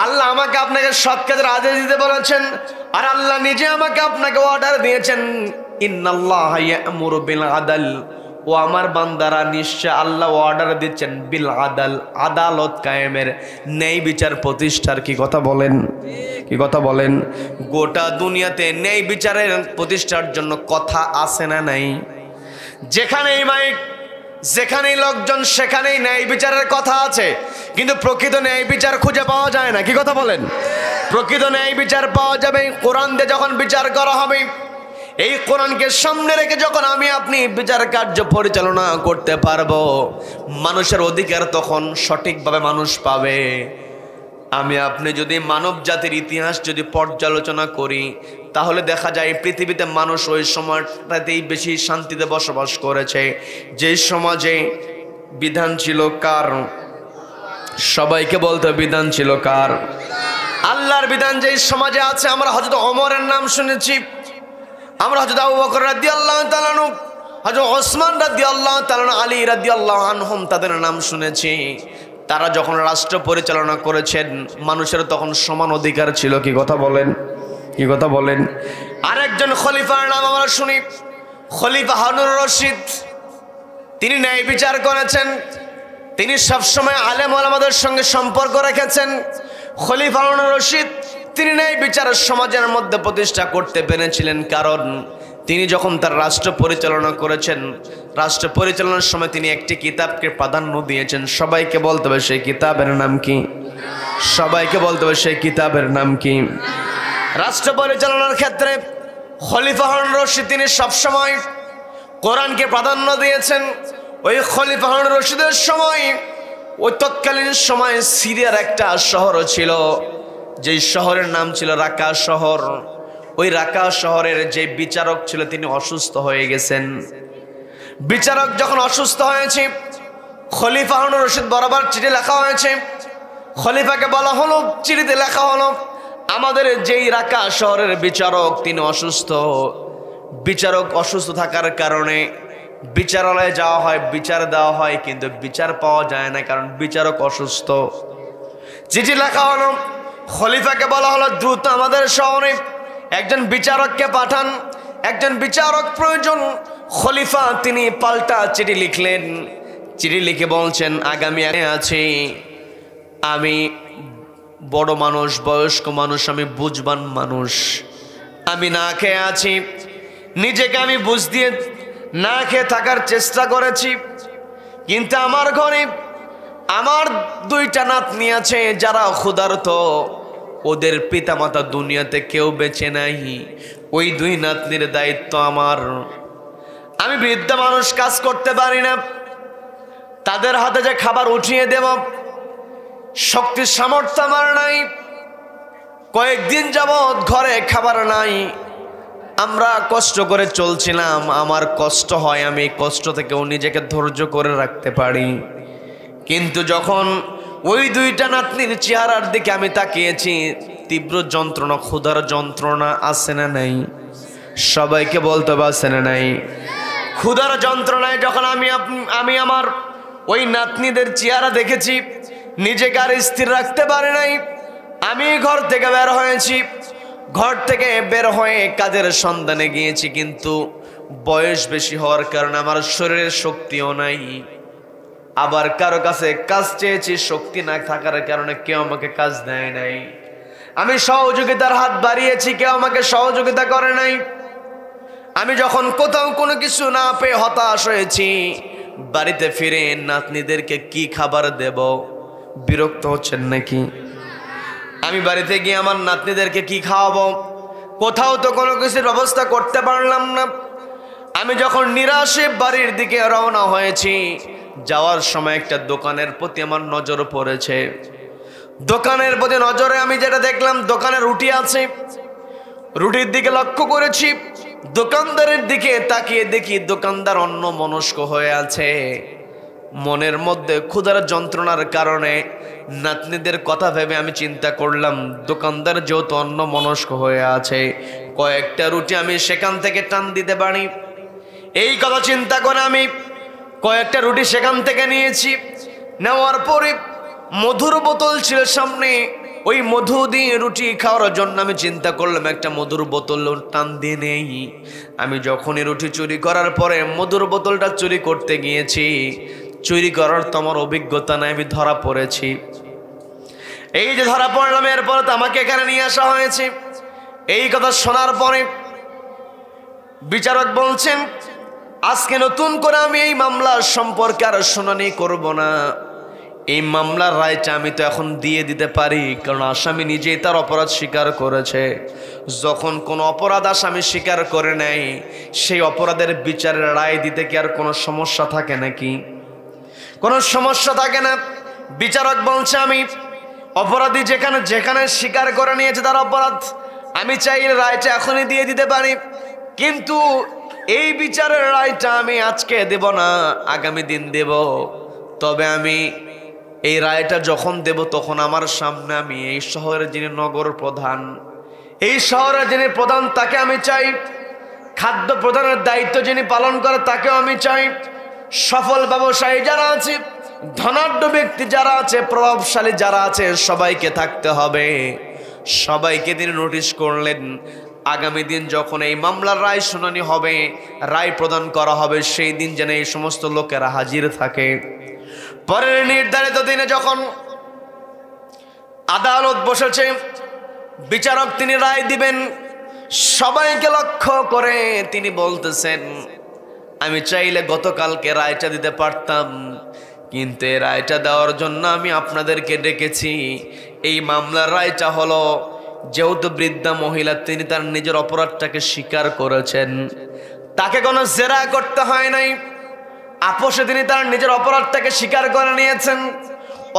[SPEAKER 1] আল্লাহ আমাকে আপনাকে সৎ কাজের আদেশ দিতে বলেছেন। আর আল্লাহ নিজে আমাকে আপনাকে অর্ডার দিয়েছেন ইন্নাল্লাহা ইয়া'মুরু বিল আদল, ও আমার বান্দারা নিশ্চয় আল্লাহ অর্ডার দিচ্ছেন বিল আদল, আদালত কায়েমের, ন্যায় বিচার প্রতিষ্ঠার। কি কথা বলেন? কি কথা বলেন? গোটা দুনিয়াতে ন্যায় বিচারের প্রতিষ্ঠার জন্য কথা আছে না নাই? যেখানেই মাইক, যেখানেই লোকজন, সেখানেই ন্যায় বিচারের কথা আছে, কিন্তু প্রকৃত ন্যায় বিচার খুঁজে পাওয়া যায় না। কি কথা বলেন? প্রকৃত ন্যায় বিচার পাওয়া যাবে কোরআন দিয়ে যখন বিচার করা হবে। এই কোরআনকে সামনে রেখে যখন আমি আপনি বিচার কার্য পরিচালনা করতে পারবো, মানুষের অধিকার তখন সঠিকভাবে মানুষ পাবে। আমি আপনি যদি মানব জাতির ইতিহাস যদি পর্যালোচনা করি, তাহলে দেখা যায় পৃথিবীতে মানুষ ওই সময়টাতেই বেশি শান্তিতে বসবাস করেছে যে সমাজে বিধান ছিল কার? সবাইকে বলতে বিধান ছিল কার? আল্লাহর বিধান যেই সমাজে আছে। আমরা হযরত ওমরের নাম শুনেছি, আমরা হযরত আবু বকর রাদিয়াল্লাহু তাআলা আনহু, হযরত ওসমান রাদিয়াল্লাহু তাআলা আনহু, আলী রাদিয়াল্লাহু আনহুম, তাদের নাম শুনেছি। তারা যখন রাষ্ট্র পরিচালনা করেছেন, মানুষের তখন সমান অধিকার ছিল। কি কথা বলেন? কি কথা বলেন? আরেকজন খলিফার নাম আমরা শুনি, খলিফা হারুনুর রশিদ। তিনি ন্যায় বিচার করেছেন, তিনি সবসময় আলেম ওলামাদের সঙ্গে সম্পর্ক রেখেছেন। খলিফা হারুনুর রশিদ তিনি ন্যায় বিচার সমাজের মধ্যে প্রতিষ্ঠা করতে পেরেছিলেন, কারণ তিনি যখন তার রাষ্ট্র পরিচালনা করেছেন, রাষ্ট্র পরিচালনার সময় তিনি একটি কিতাবকে প্রাধান্য দিয়েছেন। সবাইকে বলতে হবে সেই কিতাবের নাম কি? সবাইকে বলতে হবে সেই কিতাবের নাম কি? রাষ্ট্র পরিচালনার ক্ষেত্রে খলিফা হারুন রশিদ তিনি সবসময় কোরআনকে প্রাধান্য দিয়েছেন। ওই খলিফা হারুন রশিদের সময়, ওই তৎকালীন সময়ে সিরিয়ার একটা শহর ছিল, যেই শহরের নাম ছিল রাকা শহর। ওই রাকা শহরের যে বিচারক ছিল তিনি অসুস্থ হয়ে গেছেন। বিচারক যখন অসুস্থ হয়েছে, খলিফা হারুন রশিদ বরাবর চিঠি লেখা হয়েছে। খলিফাকে বলা হলো, চিঠিতে লেখা হলো, আমাদের যেই রাকা শহরের বিচারক তিনি অসুস্থ। বিচারক অসুস্থ থাকার কারণে বিচারালয়ে যাওয়া হয়, বিচার দেওয়া হয়, কিন্তু বিচার পাওয়া যায় না, কারণ বিচারক অসুস্থ। চিঠি লেখা হলো, খলিফাকে বলা হলো দ্রুত আমাদের শহরে একজন বিচারককে পাঠান, একজন বিচারক প্রয়োজন। খলিফা তিনি পাল্টা চিঠি লিখলেন। চিঠি লিখে বলছেন, আগামী আছে, আমি বড় মানুষ, বয়স্ক মানুষ, আমি বুঝবান মানুষ, আমি না খেয়ে আছি, নিজেকে আমি বুঝ দিয়ে না খেয়ে থাকার চেষ্টা করেছি, কিন্তু আমার ঘরে আমার দুইটা নাতনি আছে যারা ক্ষুধার্ত, ওদের পিতামাতা দুনিয়াতে কেউ বেঁচে নাই, ওই দুই নাতনির দায়িত্ব আমার। আমি বৃদ্ধ মানুষ, কাজ করতে পারি না, তাদের হাতে যে খাবার উঠিয়ে দেব শক্তি সামর্থ্য আমার নাই। কয়েকদিন যাবৎ ঘরে খাবার নাই, আমরা কষ্ট করে চলছিলাম, আমার কষ্ট হয়, আমি এই কষ্ট থেকেও নিজেকে ধৈর্য করে রাখতে পারি, কিন্তু যখন ওই দুইটা নাতনির চেহারার দিকে আমি তাকিয়েছি, তীব্র যন্ত্রণা, ক্ষুধার যন্ত্রণা আছে না নাই? সবাইকে বলতে হবে আছে না নাই? ক্ষুধার যন্ত্রণায় যখন আমি আমার ওই নাতনিদের চেহারা দেখেছি, নিজেকে আর স্থির রাখতে পারে নাই। আমি ঘর থেকে বের হয়েছি, ঘর থেকে বের হয়ে কাজের সন্ধানে গিয়েছি, কিন্তু বয়স বেশি হওয়ার কারণে আমার শরীরের শক্তিও নাই। আবার কারো কাছে কাজ চেয়েছি, শক্তি না থাকার কারণে কেউ আমাকে কাজ দেয় নাই। আমি সহযোগিতার হাত বাড়িয়েছি, কেউ আমাকে সহযোগিতা করে নাই। আমি যখন কোথাও কোনো কিছু না পেয়ে হতাশ হয়েছি, বাড়িতে ফিরে নাতনিদেরকে কি খাবার দেব? বিরক্ত হচ্ছেন নাকি? আমি বাড়িতে গিয়ে আমার নাতনিদেরকে কি খাওয়াবো? কোথাও তো কোনো কিছুর ব্যবস্থা করতে পারলাম না। আমি যখন নিরাশে বাড়ির দিকে রওনা হয়েছি, যাওয়ার সময় একটা দোকানের প্রতি আমার নজর পড়েছে। দোকানের প্রতি নজরে আমি যেটা দেখলাম, দোকানে রুটি আছে, রুটির দিকে লক্ষ্য করেছি। দোকানদারের দিকে তাকিয়ে দেখি দোকানদার অন্যমনস্ক হয়ে আছে। মনের মধ্যে ক্ষুধার যন্ত্রণার কারণে নাতনিদের কথা ভেবে আমি চিন্তা করলাম, দোকানদার যেহেতু অন্যমনস্ক হয়ে আছে, কয়েকটা রুটি আমি সেখান থেকে টান দিতে পারি। এই কথা চিন্তা করে আমি কয়েকটা রুটি সেখান থেকে নিয়েছি। নেওয়ার পরে মধুর বোতল ছিল সামনে, ওই মধু দিয়ে রুটি খাওয়ার জন্য আমি চিন্তা করলাম একটা মধুর বোতল টান দিয়ে নেই। আমি যখনই রুটি চুরি করার পরে মধুর বোতলটা চুরি করতে গিয়েছি, চুরি করার তো আমার অভিজ্ঞতা নাই, আমি ধরা পড়েছি। এই যে ধরা পড়লাম, এরপর তো আমাকে এখানে নিয়ে আসা হয়েছে। এই কথা শোনার পরে বিচারক বলছেন, আজকে নতুন করে আমি এই মামলার সম্পর্কে আর শুনানি করব না। এই মামলার রায়টা আমি তো এখন দিয়ে দিতে পারি, কারণ আসামি নিজেই তার অপরাধ স্বীকার করেছে। যখন কোনো অপরাধ আসামি স্বীকার করে নেয়, সেই অপরাধের বিচারের রায় দিতে কি আর কোনো সমস্যা থাকে নাকি? কোনো সমস্যা থাকে না। বিচারক বলছে, আমি অপরাধী যেখানে স্বীকার করে নিয়েছে তার অপরাধ, আমি চাইলে রায়টা এখনই দিয়ে দিতে পারি, কিন্তু এই বিচারের রায়টা আমি আজকে দেব না, আগামী দিন দেব। তবে আমি এই রায়টা যখন দেব, তখন আমার সামনে আমি এই শহরের যিনি নগর প্রধান, এই শহরের যিনি প্রধান, তাকে আমি চাই। খাদ্য প্রধানের দায়িত্ব যিনি পালন করে তাকেও আমি চাই। সফল ব্যবসায়ী যারা আছে, ধনাঢ্য ব্যক্তি যারা আছে, প্রভাবশালী যারা আছে, সবাইকে থাকতে হবে। সবাইকে তিনি নোটিশ করলেন, আগামী দিন যখন এই মামলার রায় শুনানি হবে, রায় প্রদান করা হবে, সেই দিন যেন এই সমস্ত লোকেরা হাজির থাকে। পরের নির্ধারিত দিনে যখন আদালত বসেছে, বিচারক তিনি রায় দিবেন। সবাইকে লক্ষ্য করে তিনি বলতেছেন, আমি চাইলে গতকালকে রায়টা দিতে পারতাম, কিন্তু এই রায়টা দেওয়ার জন্য আমি আপনাদেরকে ডেকেছি। এই মামলার রায়টা হলো, যেহেতু বৃদ্ধা মহিলা তিনি তার নিজের অপরাধটাকে স্বীকার করেছেন, তাকে কোনো জেরা করতে হয় নাই, আপোষে তিনি তার নিজের অপরাধটাকে স্বীকার করে নিয়েছেন।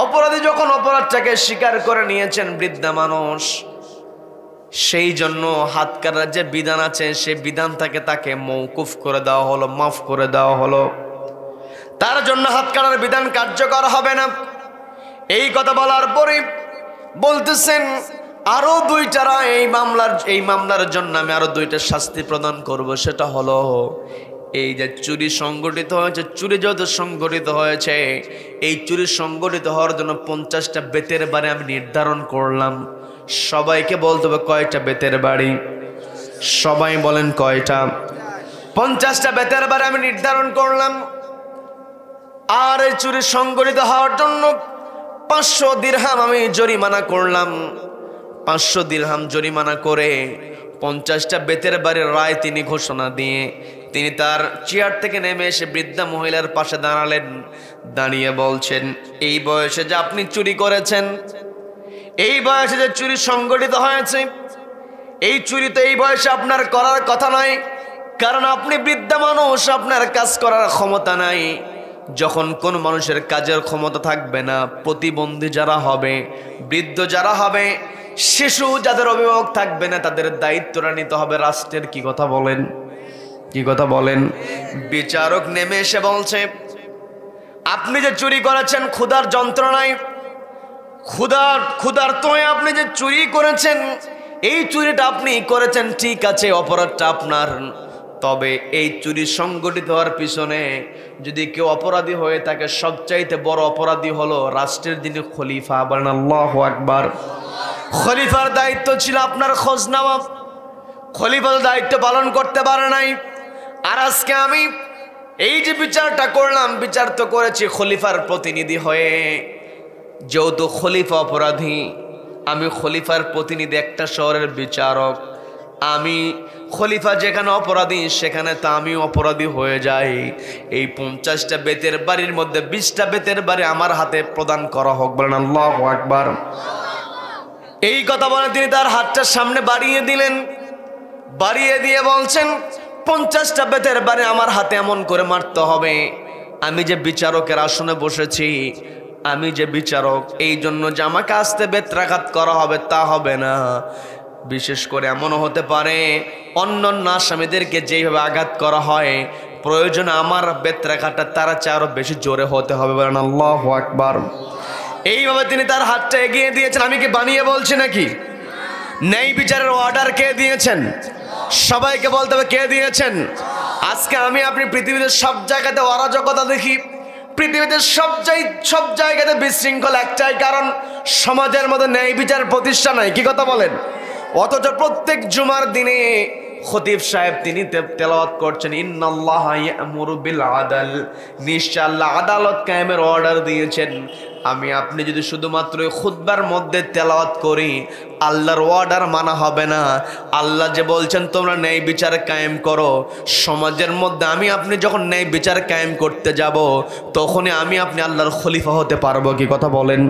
[SPEAKER 1] অপরাধী যখন অপরাধটাকে স্বীকার করে নিয়েছেন বৃদ্ধা মানুষ, সেই জন্য হাত কাটার যে বিধান আছে সেই বিধানটাকে তাকে মওকুফ করে দেওয়া হলো, মাফ করে দেওয়া হলো। তার জন্য হাত কাটার বিধান কার্যকর হবে না। এই কথা বলার পরে বলতেছেন, আরো দুইটা রায় এই মামলার জন্য আমি আরো দুইটা শাস্তি প্রদান করব। সেটা হলো, এই যে চুরি সংগঠিত হয়েছে, চুরি যত সংগঠিত হয়েছে, এই চুরি সংগঠিত হওয়ার জন্য 50টা বেতের বাড়ি আমি নির্ধারণ করলাম। সবাইকে বলতে হবে কয়টা বেতের বাড়ি? সবাই বলেন কয়টা? 50টা বেতের বাড়ি আমি নির্ধারণ করলাম। আর এই চুরি সংগঠিত হওয়ার জন্য 500 দিরহাম আমি জরিমানা করলাম। 500 দিরহাম জরিমানা করে 50টা বেতের বাড়ির রায় তিনি ঘোষণা দিয়ে তিনি তার চেয়ার থেকে নেমে এসে বৃদ্ধা মহিলার পাশে দাঁড়ালেন। দাঁড়িয়ে বলছেন, এই বয়সে যে আপনি চুরি করেছেন, এই বয়সে যে চুরি সংগঠিত হয়েছে, এই চুরি তো এই বয়সে আপনার করার কথা নয়, কারণ আপনি বৃদ্ধা মানুষ, আপনার কাজ করার ক্ষমতা নাই। যখন কোন মানুষের কাজের ক্ষমতা থাকবে না, প্রতিবন্ধী যারা হবে, বৃদ্ধ যারা হবে, শিশু যাদের অভিভাবক থাকবে না, তাদের দায়িত্বটা নিতে হবে রাষ্ট্রের। কি কথা বলেন? কি কথা বলেন? বিচারক নেমে এসে বলছে, আপনি যে চুরি করেছেন ক্ষুধার যন্ত্রণায়, ক্ষুধার তোয় আপনি যে চুরি করেছেন, এই চুরিটা আপনি করেছেন ঠিক আছে, অপরাধটা আপনার। তবে এই চুরি সংগঠিত হওয়ার পিছনে যদি কেউ অপরাধী হয়ে থাকে, সবচাইতে বড় অপরাধী হলো রাষ্ট্রের যিনি খলিফা। বলেন আল্লাহু আকবার। খলিফার দায়িত্ব ছিল আপনার খোঁজ নেওয়া, খলিফার দায়িত্ব পালন করতে পারে নাই। আর আজকে আমি এই যে বিচারটা করলাম, বিচার তো করেছি খলিফার প্রতিনিধি হয়ে। যেহেতু খলিফা অপরাধী, আমি খলিফার প্রতিনিধি, একটা শহরের বিচারক, আমি খলিফা যেখানে অপরাধী সেখানে তো আমি অপরাধী হয়ে যাই। এই 50টা বেতের বাড়ির মধ্যে 20টা বেতের বাড়ি আমার হাতে প্রদান করা হোক। বলেন আল্লাহু আকবার। এই কথা বলে তিনি তার হাতটা সামনে বাড়িয়ে দিলেন। বাড়িয়ে দিয়ে বলছেন, 50টা বেতের বাড়ি আমার হাতে এমন করে মারতে হবে। আমি যে বিচারকের আসনে বসেছি, আমি যে বিচারক, এই জন্য যে আমাকে আস্তে বেত্রাঘাত করা হবে তা হবে না। বিশেষ করে এমনও হতে পারে অন্যান্য আসামিদেরকে যেভাবে আঘাত করা হয়, প্রয়োজনে আমার বেত্রাঘাতটা তারা চেয়ে আরো বেশি জোরে হতে হবে। বলেন আল্লাহু আকবার। এইভাবে তিনি তার হাতটা এগিয়ে দিয়েছেন। আমি কি বানিয়ে বলছি নাকি? ন্যায় বিচারের অর্ডার কে দিয়েছেন? সবাইকে বলতে হবে কে দিয়েছেন। আজকে আমি আপনি পৃথিবীতে সব জায়গাতে অরাজকতা দেখি, পৃথিবীতে সব জায়গাতে বিশৃঙ্খল, একটাই কারণ সমাজের মধ্যে ন্যায় বিচার প্রতিষ্ঠা নাই। কি কথা বলেন? অথচ প্রত্যেক জুমার দিনে খতিব সাহেব তিনি তেলাওয়াত করছেন, ইন্নাল্লাহা ইয়া'মুরু বিল আদল, নিশ্চয় আল্লাহ আদালত কায়েমের অর্ডার দিয়েছেন। আমি আপনি যদি শুধুমাত্র খুতবার মধ্যে তেলাওয়াত করি, আল্লাহর অর্ডার মানা হবে না। আল্লাহ যে বলছেন তোমরা ন্যায় বিচার কায়েম করো, সমাজের মধ্যে আমি আপনি যখন ন্যায় বিচার কায়েম করতে যাব, তখনই আমি আপনি আল্লাহর খলিফা হতে পারবো। কি কথা বলেন?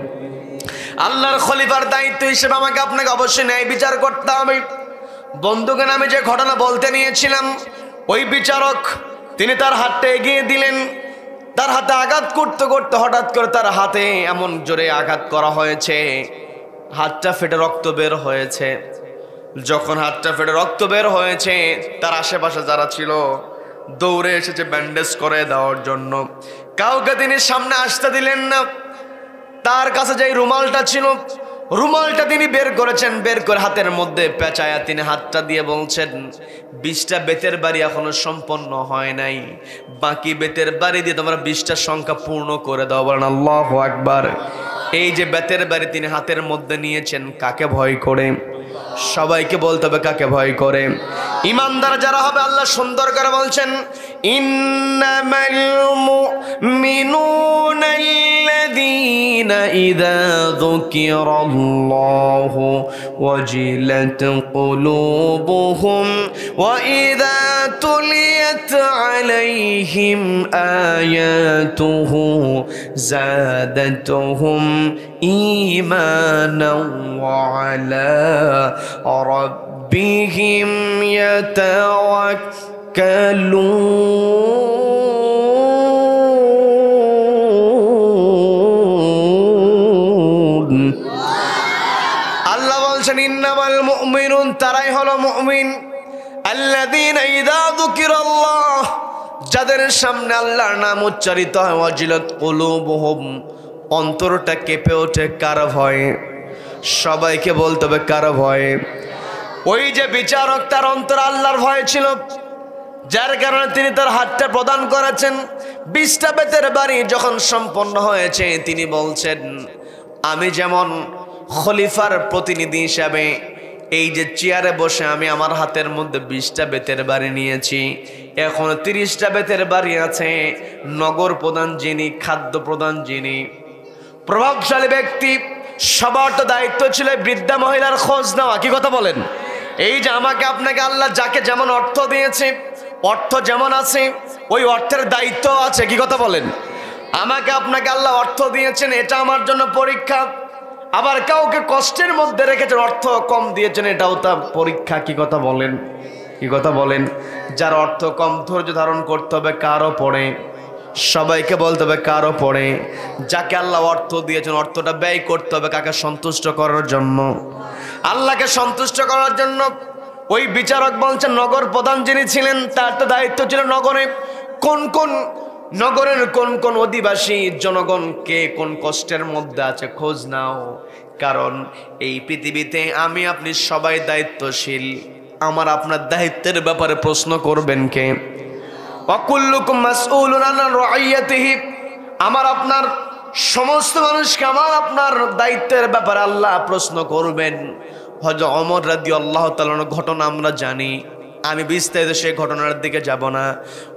[SPEAKER 1] আল্লাহর খলিফার দায়িত্ব হিসেবে আমাকে আপনাকে অবশ্যই ন্যায় বিচার করতে হবে। বন্ধুকে আমি যে ঘটনা বলতে নিয়েছিলাম, ওই বিচারক তিনি তার হাতটা এগিয়ে দিলেন। তার হাতে আঘাত করতে করতে হঠাৎ করে তার হাতে এমন জোরে আঘাত করা হয়েছে, হাতটা ফেটে রক্ত বের হয়েছে। যখন হাতটা ফেটে রক্ত বের হয়েছে, তার আশেপাশে যারা ছিল দৌড়ে এসেছে ব্যান্ডেজ করে দেওয়ার জন্য। কাউকে তিনি সামনে আসতে দিলেন না। তার কাছে যে রুমালটা ছিল, রুমালটা তিনি বের করেছেন, বের করে হাতের মধ্যে পেঁচায়া তিনি হাতটা দিয়ে বলছেন, 20টা বেতের বাড়ি এখনো সম্পন্ন হয় নাই, বাকি বেতের বাড়ি দিয়ে তোমরা 20টার সংখ্যা পূর্ণ করে দাও। বলেন আল্লাহু আকবার। এই যে বেতের বাড়ি তিনি হাতের মধ্যে নিয়েছেন, কাকে ভয় করে? সবাইকে বলতে হবে কাকে ভয় করে। ইমানদার যারা হবে আল্লাহ সুন্দর করে বলছেন, ইন্নামাল মুমিনুনা আল্লাযীনা ইযা যুকিরাল্লাহু ওয়াজিলাত কুলুবুহুম ওয়া ইযা তুলিয়াত আলাইহিম আয়াতুহু যাদাতুহুম ঈমানাও ওয়া আলা ربهم يتوكلون আল্লাহ বলছেন ইন্নামাল মুমিনুন, তারাই হলো মুমিন আল্লাযীনা ইযা যুকিরাল্লাহ, যাদের সামনে আল্লাহর নাম উচ্চারিত হয়, ওয়াজিলাত কুলুবুহুম, অন্তরটা কেঁপে ওঠে। কার ভয়ে? সবাইকে বলতে হবে কার ভয়ে? ওই যে বিচারক, তার অন্তর আল্লাহর ভয় ছিল, যার কারণে তিনি তার হাতটা প্রদান করেছেন। 20টা বেতের বাড়ি যখন সম্পন্ন হয়েছে, তিনি বলছেন আমি যেমন খলিফার প্রতিনিধি হিসাবে এই যে চেয়ারে বসে আমি আমার হাতের মধ্যে 20টা বেতের বাড়ি নিয়েছি, এখন 30টা বেতের বাড়ি আছে। নগর প্রধান যিনি, খাদ্য প্রধান যিনি, প্রভাবশালী ব্যক্তি, সবার তো দায়িত্ব ছিল বৃদ্ধা মহিলার খোঁজ নেওয়া। কি কথা বলেন? এই যে আমাকে আপনাকে আল্লাহ যাকে যেমন অর্থ দিয়েছে, অর্থ যেমন আছে ওই অর্থের দায়িত্ব আছে। কি কথা বলেন? আমাকে আপনাকে আল্লাহ অর্থ দিয়েছেন, এটা আমার জন্য পরীক্ষা। আবার কাউকে কষ্টের মধ্যে রেখেছেন, অর্থ কম দিয়েছেন, এটাও তার পরীক্ষা। কি কথা বলেন? কি কথা বলেন? যার অর্থ কম, ধৈর্য ধারণ করতে হবে কারো পড়ে। সবাইকে বলতে হবে কারো পড়ে। যাকে আল্লাহ অর্থ দিয়েছেন, অর্থটা ব্যয় করতে হবে কাকে? সন্তুষ্ট করার জন্য, আল্লাহকে সন্তুষ্ট করার জন্য। ওই বিচারক বলছেন নগর প্রধান যিনি ছিলেন, তার তো দায়িত্ব ছিল নগরে নগরের কোন কোন অধিবাসী জনগণ কে কোন কষ্টের মধ্যে আছে খোঁজ নাও। কারণ এই পৃথিবীতে আমি আপনি সবাই দায়িত্বশীল। আমার আপনার দায়িত্বের ব্যাপারে প্রশ্ন করবেন কে? ওয়াকুল্লুকুম মাসউলুন আন রাইয়াতিহি, আমার আপনার সমস্ত মানুষকে আমার আপনার দায়িত্বের ব্যাপারে আল্লাহ প্রশ্ন করবেন। হযরত ওমর রাদিয়াল্লাহু তাআলার ঘটনা আমরা জানি, আমি বিস্তারিত সেই ঘটনার দিকে যাব না।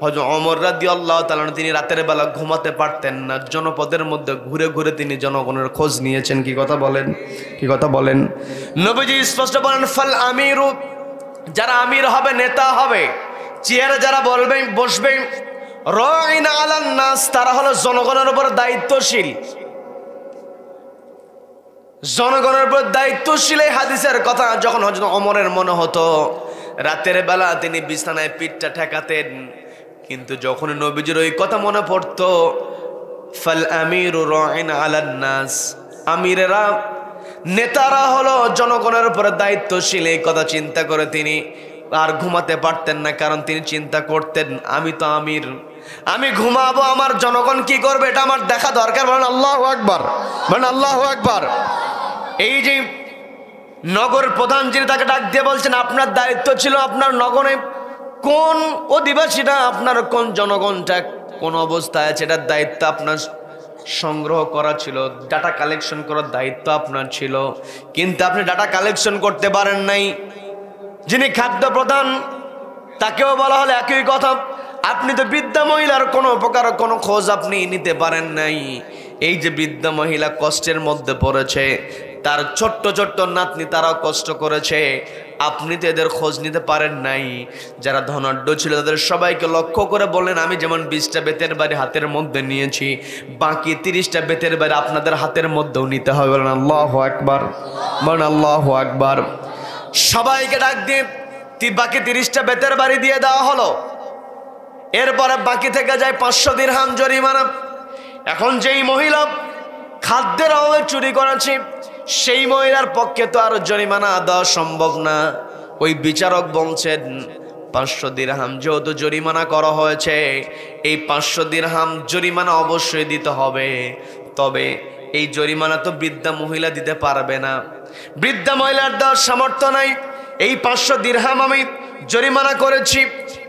[SPEAKER 1] হযরত ওমর রাদিয়াল্লাহু তাআলা তিনি রাতের বেলা ঘুমাতে পারতেন না, জনপদের মধ্যে ঘুরে ঘুরে তিনি জনগণের খোঁজ নিয়েছেন। কি কথা বলেন? কি কথা বলেন? নবীজি স্পষ্ট বলেন, ফাল আমিরু, যারা আমির হবে, নেতা হবে, চেয়ারে যারা বসবে, রাইনা আলান নাস, তারা হলো জনগণের উপর দায়িত্বশীল। জনগণের উপর দায়িত্বশীল। এই হাদিসের কথা যখন হযরত ওমরের মনে হতো, রাতের বেলা তিনি বিছানায় পিঠটা ঠেকাতেন, কিন্তু যখন নবীজির ওই কথা মনে পড়তো, ফাল আমিরু রাইনা আলান নাস, আমিরেরা, নেতারা হলো জনগণের উপর দায়িত্বশীল, এই কথা চিন্তা করে তিনি আর ঘুমাতে পারতেন না। কারণ তিনি চিন্তা করতেন আমি তো আমির, আমি ঘুমাবো, আমার জনগণ কি করবে এটা আমার দেখা দরকার। বলেন আল্লাহু আকবার, বলেন আল্লাহু আকবার। এই যে নগর প্রধান যিনি, তাকে ডাক দিয়ে বলছেন আপনার দায়িত্ব ছিল আপনার নগরে কোন অধিবাসীরা, আপনার কোন জনগণটা কোন অবস্থায় আছে, এটার দায়িত্ব আপনার সংগ্রহ করা ছিল, ডাটা কালেকশন করার দায়িত্ব আপনার ছিল, কিন্তু আপনি ডাটা কালেকশন করতে পারেন নাই। যিনি খাদ্য প্রধান, তাকেও বলা হলো একই কথা, আপনি তো বৃদ্ধা মহিলার কোনো প্রকার কোনো খোঁজ আপনি নিতে পারেন নাই। এই যে বৃদ্ধা মহিলা কষ্টের মধ্যে পড়েছে, তার ছোট্ট ছোট্ট নাতনি তারাও কষ্ট করেছে, আপনি তো এদের খোঁজ নিতে পারেন নাই। যারা ধনাঢ্য ছিল তাদের সবাইকে লক্ষ্য করে বললেন আমি যেমন 20টা বেতের বাড়ি হাতের মধ্যে নিয়েছি, বাকি 30টা বেতের বাড়ি আপনাদের হাতের মধ্যেও নিতে হবে। বলেন আল্লাহু আকবার, বলেন আল্লাহু আকবার। সবাইকে ডাক দিয়ে বাকি 30টা বেতের বাড়ি দিয়ে দেওয়া হলো। এরপরে বাকি থেকে যায় 500 দিরহাম জরিমানা। এখন যেই মহিলা খাদ্যের অভাবে চুরি করেছে, সেই মহিলার পক্ষে তো আর জরিমানা দেওয়া সম্ভব না। ওই বিচারক বলছেন 500 দিরহাম যেহেতু জরিমানা করা হয়েছে, এই 500 দিরহাম জরিমানা অবশ্যই দিতে হবে। তবে এই জরিমানা তো বৃদ্ধা মহিলা দিতে পারবে না, বৃদ্ধা মহিলার দেওয়ার সামর্থ্য নাই। এই 500 দিরহাম আমি জরিমানা করেছি,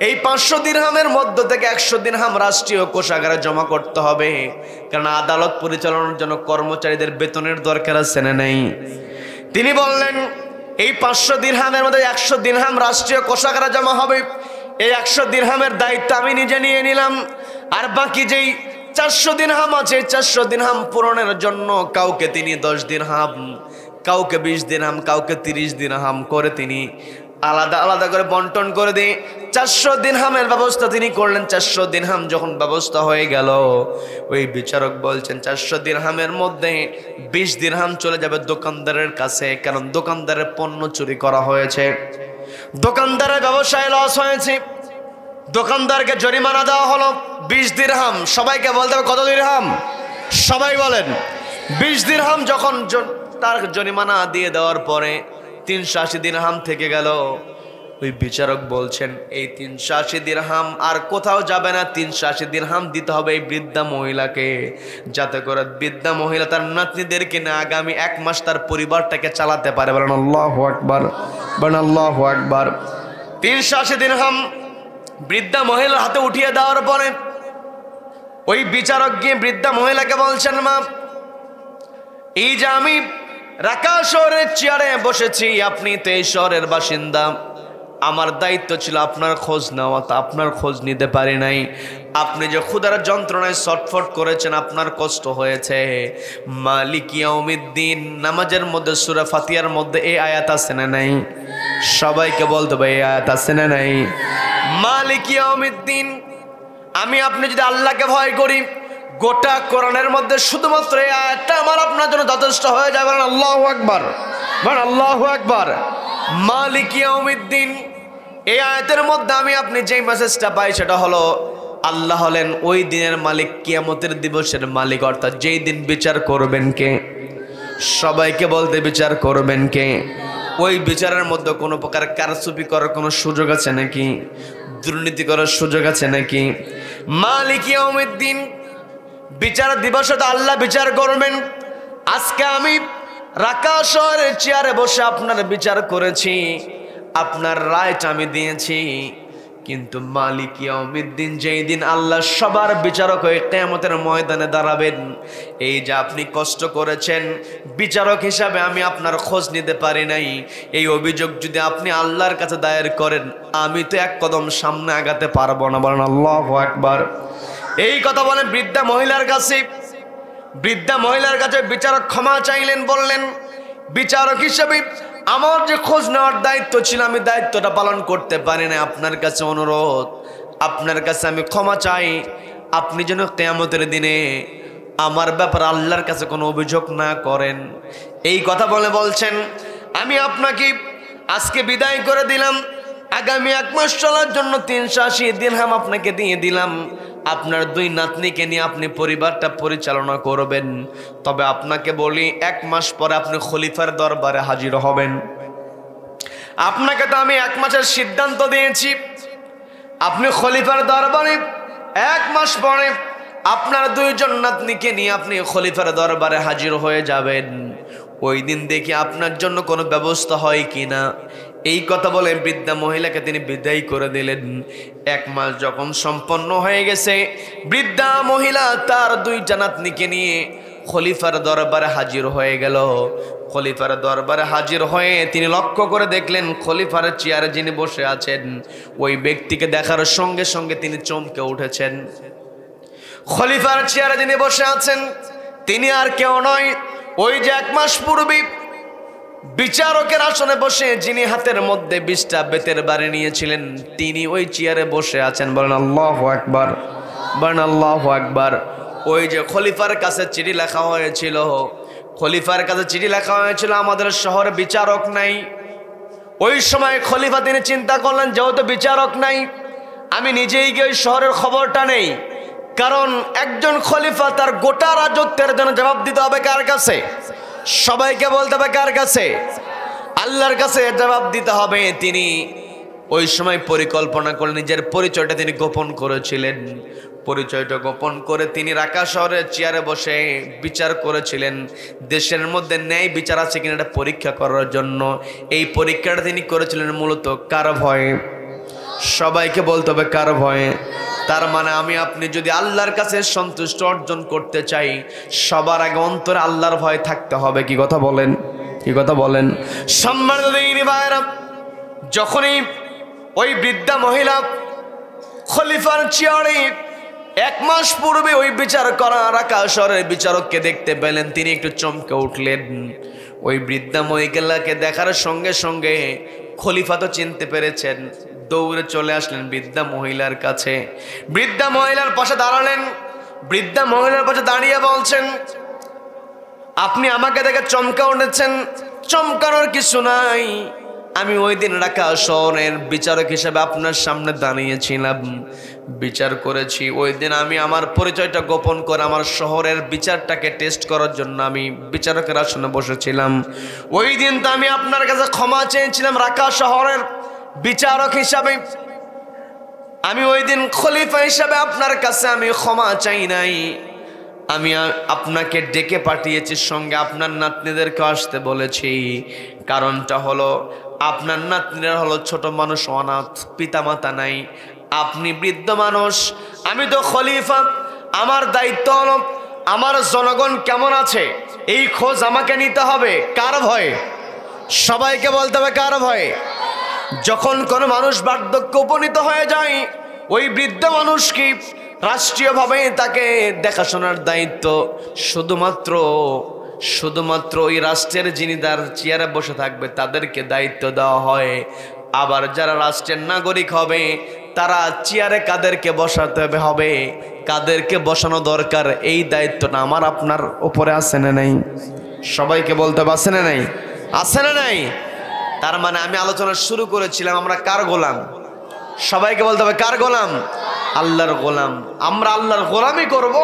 [SPEAKER 1] এই 500 দিরহামের মধ্য থেকে 100 দিরহাম রাষ্ট্রীয় কোষাগারে জমা করতে হবে, কারণ আদালত পরিচালনার জন্য কর্মচারীদের বেতনের দরকার আছে না নাই। তিনি বললেন এই 500 দিরহামের মধ্যে 100 দিরহাম রাষ্ট্রীয় কোষাগারে জমা হবে, এই 100 দিরহামের দায়িত্ব আমি নিজে নিয়ে নিলাম। আর বাকি যেই 400 দিরহাম আছে, 400 দিরহাম পূরণের জন্য কাউকে তিনি 10 দিরহাম, কাউকে 20 দিরহাম, কাউকে 30 দিরহাম করে তিনি আলাদা আলাদা করে বন্টন করে দিয়ে 400 দিরহামের ব্যবস্থা তিনি করলেন। 400 দিরহাম যখন ব্যবস্থা হয়ে গেল, ওই বিচারক বলছেন 400 দিরহামের মধ্যে 20 দিরহাম চলে যাবে দোকানদারের কাছে, কারণ দোকানদারের পণ্য চুরি করা হয়েছে, দোকানদারের ব্যবসায় লস হয়েছে, দোকানদারকে জরিমানা দেওয়া হলো 20 দিরহাম। সবাইকে বলতে হবে কত দিরহাম? সবাই বলেন 20 দিরহাম। যখন তার জরিমানা দিয়ে দেওয়ার পরে 380 দিরহাম থেকে গেল, ওই বিচারক বলছেন এই 380 দিরহাম আর কোথাও যাবে না, 380 দিরহাম দিতে হবে এই বৃদ্ধা মহিলাকে, যাতে করে বৃদ্ধা মহিলা তার নাতনিদেরকে না আগামী 1 মাস তার পরিবারটাকে চালাতে পারে। বলেন আল্লাহু আকবার, বলেন আল্লাহু আকবার। 380 দিরহাম বৃদ্ধা মহিলার হাতে উঠিয়ে দেওয়ার পরে ওই বিচারক গিয়ে বৃদ্ধা মহিলাকে বলছেন, মা, এই যে আমি রাকা শহরের চেয়ারে বসেছি, আপনি তো এই শহরের বাসিন্দা, আমার দায়িত্ব ছিল আপনার খোঁজ নেওয়া, তা আপনার খোঁজ নিতে পারি নাই। আপনি যে ক্ষুধার যন্ত্রণায় ছটফট করেছেন, আপনার কষ্ট হয়েছে। মালিক ইয়াউমিদ্দিন নামাজের মধ্যে সূরা ফাতিহার মধ্যে এই আয়াত আছে না নাই? সবাইকে বলতে হবে এই আয়াত আছে না নাই? মালিক ইয়াউমিদ্দিন, আমি আপনি যদি আল্লাহকে ভয় করি, গোটা কোরআনের মধ্যে শুধুমাত্র এই আয়াতটা আমার আপনার জন্য যথেষ্ট হয়ে যাবে। আল্লাহু আকবার, বলেন আল্লাহু আকবার। মালিক ইয়াউমিদ্দিন, এই আয়াতের মধ্যে আমি আপনি যেই মেসেজটা পাই সেটা হলো আল্লাহ হলেন ওই দিনের মালিক, কিয়ামতের দিবসের মালিক, অর্থাৎ যেই দিন বিচার করবেন কে? সবাইকে বলতে বিচার করবেন কে? ওই বিচারের মধ্যে কোনো প্রকার কারচুপি করার কোনো সুযোগ আছে নাকি? দুর্নীতি করার সুযোগ আছে নাকি? মালিক ইয়াউমিদ্দিন, বিচার দিবসে তো আল্লাহ বিচার করবেন। আজকে আমি রাকা শহরের চেয়ারে বসে আপনার বিচার করেছি, আপনার রায়টা আমি দিয়েছি, কিন্তু মালিক ইয়াউমিদ্দিন যেই দিন আল্লাহ সবার বিচারক হয়ে কিয়ামতের ময়দানে দাঁড়াবেন, এই যে আপনি কষ্ট করেছেন বিচারক হিসাবে, আমি আপনার খোঁজ নিতে পারি নাই, এই অভিযোগ যদি আপনি আল্লাহর কাছে দায়ের করেন, আমি তো 1 কদম সামনে আগাতে পারবো না। বলেন আল্লাহু আকবার। এই কথা বলেন বৃদ্ধা মহিলার কাছে। বৃদ্ধা মহিলার কাছে বিচারক ক্ষমা চাইলেন, বললেন বিচারক হিসেবে আমার যে খোঁজ নেওয়ার দায়িত্ব ছিল, আমি দায়িত্বটা পালন করতে পারি না, আপনার কাছে অনুরোধ, আপনার কাছে আমি ক্ষমা চাই, আপনি যেন কিয়ামতের দিনে আমার ব্যাপারে আল্লাহর কাছে কোনো অভিযোগ না করেন। এই কথা বলছেন আমি আপনাকে আজকে বিদায় করে দিলাম, আগামী 1 মাস চলার জন্য 380 দিরহাম আপনাকে দিয়ে দিলাম, আপনার 2 নাতনিকে নিয়ে আপনি পরিবারটা পরিচালনা করবেন। তবে আপনাকে বলি 1 মাস পরে আপনি খলিফার দরবারে হাজির হবেন। আপনাকে তো আমি 1 মাসের সিদ্ধান্ত দিয়েছি, আপনি খলিফার দরবারে 1 মাস পরে আপনার 2 নাতনিকে নিয়ে আপনি খলিফার দরবারে হাজির হয়ে যাবেন। ওই দিন দেখি আপনার জন্য কোনো ব্যবস্থা হয় কিনা। এই কথা বলে বৃদ্ধা মহিলাকে তিনি বিদায় করে দিলেন। 1 মাস যখন সম্পন্ন হয়ে গেছে, বৃদ্ধা মহিলা তার 2 নাতনিকে নিয়ে খলিফার দরবারে হাজির হয়ে গেল। খলিফার দরবারে হাজির হয়ে তিনি লক্ষ্য করে দেখলেন খলিফার চেয়ারে যিনি বসে আছেন, ওই ব্যক্তিকে দেখার সঙ্গে সঙ্গে তিনি চমকে উঠেছেন। খলিফার চেয়ারে যিনি বসে আছেন তিনি আর কেউ নয়, ওই যে 1 মাস পূর্বে বিচারকের আসনে বসে যিনি হাতের মধ্যে 20টা বেতের বাড়ি নিয়েছিলেন, তিনি ওই চেয়ারে বসে আছেন। বলেন আল্লাহু আকবার, বলেন আল্লাহু আকবার। ওই যে খলিফার কাছে চিঠি লেখা হয়েছিল, খলিফার কাছে চিঠি লেখা হয়েছিল আমাদের শহরে বিচারক নাই। ওই সময় খলিফা তিনি চিন্তা করলেন যেহেতু বিচারক নাই, আমি নিজেই গিয়ে ওই শহরের খবরটা নেই, কারণ একজন খলিফা তার গোটা রাজত্বের জন্য জবাব দিতে হবে কার কাছে? সবাইকে বলতে হবে কার কাছে? আল্লাহর কাছে জবাব দিতে হবে। তিনি ওই সময় পরিকল্পনা করে নিজের পরিচয়টা তিনি গোপন করেছিলেন। পরিচয়টা গোপন করে তিনি রাকা শহরের চেয়ারে বসে বিচার করেছিলেন, দেশের মধ্যে ন্যায় বিচার আছে কিনা এটা পরীক্ষা করার জন্য। এই পরীক্ষাটা তিনি করেছিলেন মূলত কার ভয়ে? সবাইকে বলতে হবে কার ভয়ে? তার মানে আমি আপনি যদি আল্লাহর কাছে সন্তুষ্ট অর্জন করতে চাই, সবার আগে অন্তরে আল্লাহর ভয় থাকতে হবে। কি কথা বলেন? কি কথা বলেন? সম্মানিত দিনী ভাইরা, যখনই ওই বৃদ্ধা মহিলা খলিফার চেয়ারে 1 মাস পূর্বে ওই বিচার করা রাকা শহরের বিচারককে দেখতে পেলেন, তিনি একটু চমকে উঠলেন। ওই বৃদ্ধা মহিলাকে দেখার সঙ্গে সঙ্গে খলিফা তো চিনতে পেরেছেন, দৌড়ে চলে আসলেন বৃদ্ধা মহিলার কাছে। বৃদ্ধা মহিলার পাশে দাঁড়ালেন। বৃদ্ধা মহিলার পাশে দাঁড়িয়ে বলছেন, আপনি আমাকে দেখে চমকে উঠেছেন। চমকানোর কিছু নাই, আমি ওই দিন রাকা শহরের বিচারক হিসেবে আপনার সামনে দাঁড়িয়েছিলাম, বিচার করেছি। ওই দিন আমি আমার পরিচয়টা গোপন করে আমার শহরের বিচারটাকে টেস্ট করার জন্য আমি বিচারকের আসনে বসেছিলাম। ওই দিন তো আমি আপনার কাছে ক্ষমা চেয়েছিলাম রাকা শহরের বিচারক হিসাবে। আমি ওই দিন খলিফা হিসাবে আপনার কাছে আমি ক্ষমা চাই নাই। আমি আপনাকে ডেকে পাঠিয়েছি, সঙ্গে আপনার নাতনিদেরকে আসতে বলেছি। কারণটা হলো আপনার নাতনিরা হলো ছোট মানুষ, অনাথ, পিতামাতা নাই। আপনি বৃদ্ধ মানুষ, আমি তো খলিফা। আমার দায়িত্ব হলো আমার জনগণ কেমন আছে এই খোঁজ আমাকে নিতে হবে। কার ভয়ে? সবাইকে বলতে হবে কার ভয়ে? যখন কোনো মানুষ বার্ধক্যে উপনীত হয়ে যায়, ওই বৃদ্ধ মানুষকে রাষ্ট্রীয়ভাবে তাকে দেখাশোনার দায়িত্ব শুধুমাত্র ওই রাষ্ট্রের যিনি তার চেয়ারে বসে থাকবে তাদেরকে দায়িত্ব দেওয়া হয়। আবার যারা রাষ্ট্রের নাগরিক হবে তারা চেয়ারে কাদেরকে বসাতে হবে, কাদেরকে বসানো দরকার, এই দায়িত্বটা আমার আপনার উপরে আছে না নাই? সবাইকে বলতে হবে আছে না নাই? আছে না নাই? তার মানে আমি আলোচনা শুরু করেছিলাম, আমরা কার গোলাম? সবাইকে বলতে হবে কার গোলাম? আল্লাহর গোলাম। আমরা আল্লাহর গোলামি করব।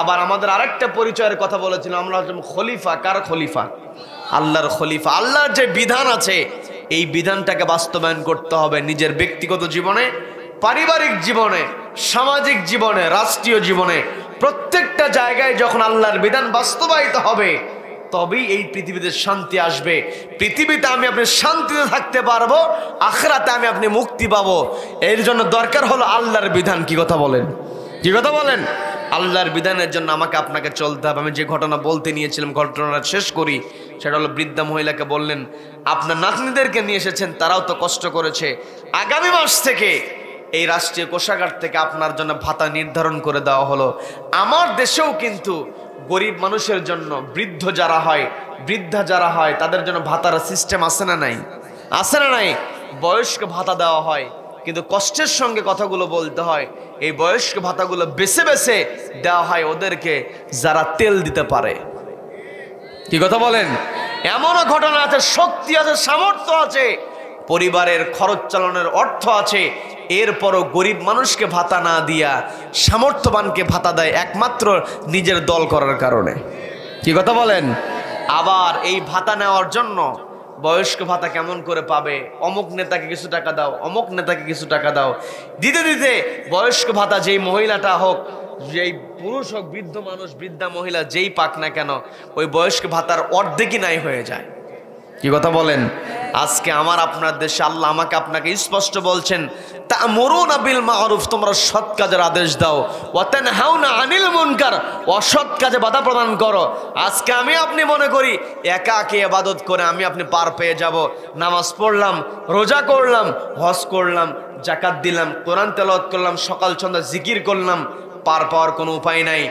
[SPEAKER 1] আবার আমাদের আরেকটা পরিচয়ের কথা বলেছিলাম, আমরা হচ্ছি খলিফা। কার খলিফা? আল্লাহর খলিফা। আল্লাহর যে বিধান আছে এই বিধানটাকে বাস্তবায়ন করতে হবে নিজের ব্যক্তিগত জীবনে, পারিবারিক জীবনে, সামাজিক জীবনে, রাষ্ট্রীয় জীবনে। প্রত্যেকটা জায়গায় যখন আল্লাহর বিধান বাস্তবায়িত হবে তবেই এই পৃথিবীতে শান্তি আসবে। পৃথিবীতে আমি আপনি শান্তিতে থাকতে পারবো, আখিরাতে আমি আপনি মুক্তি পাবো। এর জন্য দরকার হলো আল্লাহর বিধান। কি কথা বলেন? কি কথা বলেন? আল্লাহর বিধানের জন্য আমাকে আপনাকে চলতে হবে। আমি যে ঘটনা বলতে নিয়েছিলাম ঘটনাটা শেষ করি। সেটা হলো বৃদ্ধা মহিলাকে বললেন, আপনার নাতনিদেরকে নিয়ে এসেছেন, তারাও তো কষ্ট করেছে। আগামী মাস থেকে এই রাষ্ট্রীয় কোষাগার থেকে আপনার জন্য ভাতা নির্ধারণ করে দেওয়া হলো। আমার দেশেও কিন্তু গরিব মানুষের জন্য, বৃদ্ধ যারা হয়, বৃদ্ধা যারা হয়, তাদের জন্য ভাতার সিস্টেম আছে না নাই? আছে না নাই? বয়স্ক ভাতা দেওয়া হয়, কিন্তু কষ্টের সঙ্গে কথাগুলো বলতে হয়। এই বয়স্ক ভাতাগুলো বেছে বেছে দেওয়া হয় ওদেরকে যারা তেল দিতে পারে। কি কথা বলেন? এমনও ঘটনা আছে, শক্তি আছে, সামর্থ্য আছে, পরিবারের খরচ চালানোর অর্থ আছে, এরপরও গরিব মানুষকে ভাতা না দিয়া সামর্থ্যবানকে ভাতা দেয় একমাত্র নিজের দল করার কারণে। কি কথা বলেন? আবার এই ভাতা নেওয়ার জন্য বয়স্ক ভাতা কেমন করে পাবে? অমুক নেতাকে কিছু টাকা দাও, অমুক নেতাকে কিছু টাকা দাও, দিতে দিতে বয়স্ক ভাতা যেই মহিলাটা হোক, যেই পুরুষ হোক, বৃদ্ধ মানুষ, বৃদ্ধা মহিলা যেই পাক না কেন, ওই বয়স্ক ভাতার অর্ধেকই নাই হয়ে যায়। কি কথা বলেন? আজকে আমার আপনার দেশে আল্লাহ আমাকে আপনাকে স্পষ্ট বলছেন, তা'মুরুনা বিল মা'রুফ, তোমরা সৎ কাজের আদেশ দাও, ওয়া তানহাউনা আনিল মুনকার, অসৎ কাজে বাধা প্রদান করো। আজকে আমি আপনি মনে করি একা একা ইবাদত করে আমি আপনি পার পেয়ে যাব। নামাজ পড়লাম, রোজা করলাম, হজ করলাম, যাকাত দিলাম, কোরআন তেলাওয়াত করলাম, সকাল সন্ধ্যা জিকির করলাম, পার পাওয়ার কোনো উপায় নাই।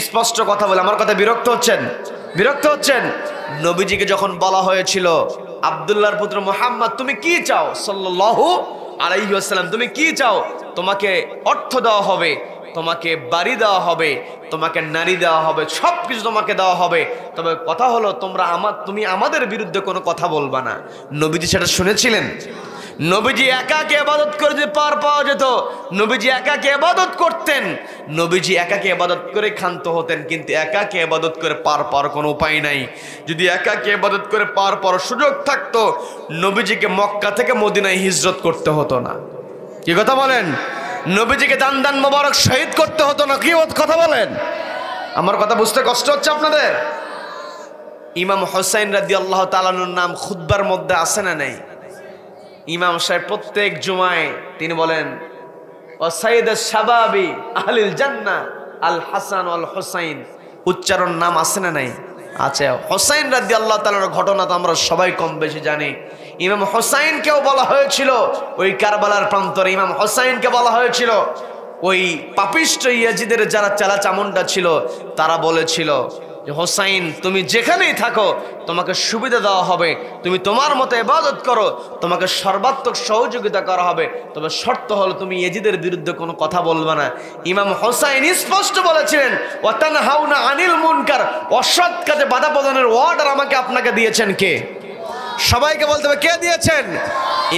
[SPEAKER 1] স্পষ্ট কথা বলে আমার কথা বিরক্ত হচ্ছেন? বিরক্ত হচ্ছেন? নবীজিকে যখন বলা হয়েছিল, আব্দুল্লাহর পুত্র মুহাম্মদ তুমি কি চাও সাল্লাল্লাহু আলাইহি ওয়াসাল্লাম, তুমি কি চাও? তোমাকে অর্থ দেওয়া হবে, তোমাকে বাড়ি দেওয়া হবে, তোমাকে নারী দেওয়া হবে, সবকিছু তোমাকে দেওয়া হবে, তবে কথা হলো তুমি আমাদের বিরুদ্ধে কোনো কথা বলবা না। নবীজি সেটা শুনেছিলেন? নবীজি একাকে ইবাদত করে যে পার পাওয়া যেত, নবীজি একাকে ইবাদত করতেন, নবীজি একাকে ইবাদত করে ক্ষান্ত হতেন, কিন্তু একাকে ইবাদত করে পার পাওয়ার কোনো উপায় নাই। যদি একাকে ইবাদত করে পার পাওয়ার সুযোগ থাকতো, নবীজিকে মক্কা থেকে মদিনায় হিজরত করতে হতো না। কি কথা বলেন? নবীজিকে দান দান মোবারক শহীদ করতে হতো না। কি কথা বলেন? আমার কথা বুঝতে কষ্ট হচ্ছে আপনাদের? ইমাম হোসাইন রাদিয়াল্লাহু তাআলা আনহুর নাম খুতবার মধ্যে আছে না নাই? ইমাম সাহেব প্রত্যেক জুমায় তিনি বলেন ও সাইয়্যিদ শাবাবি আহলিল জান্নাহ আল হাসান ওয়াল হুসাইন। উচ্চারণ নাম আছে না নাই? আছে। হুসাইন রাদিয়াল্লাহু তাআলার ঘটনা তো আমরা সবাই কম বেশি জানি। ইমাম হুসাইনকেও বলা হয়েছিল ওই কারবালার প্রান্তরে, ইমাম হুসাইনকে বলা হয়েছিল ওই পাপিষ্ঠ ইয়াজিদের যারা চালা চামুন্ডা ছিল তারা বলেছিল যে হোসাইন তুমি যেখানেই থাকো তোমাকে সুবিধা দেওয়া হবে, তুমি তোমার মতো ইবাদত করো, তোমাকে সর্বাত্মক সহযোগিতা করা হবে, তবে শর্ত হলো তুমি ইয়াজিদের বিরুদ্ধে কোনো কথা বলবে না। ইমাম হোসাইন স্পষ্ট বলেছিলেন ওয়াতানহাউনা আনিল মুনকার, অসৎ কাজে বাধা প্রদানের অর্ডার আমাকে আপনাকে দিয়েছেন কে? সবাইকে বলতে হবে কে দিয়েছেন?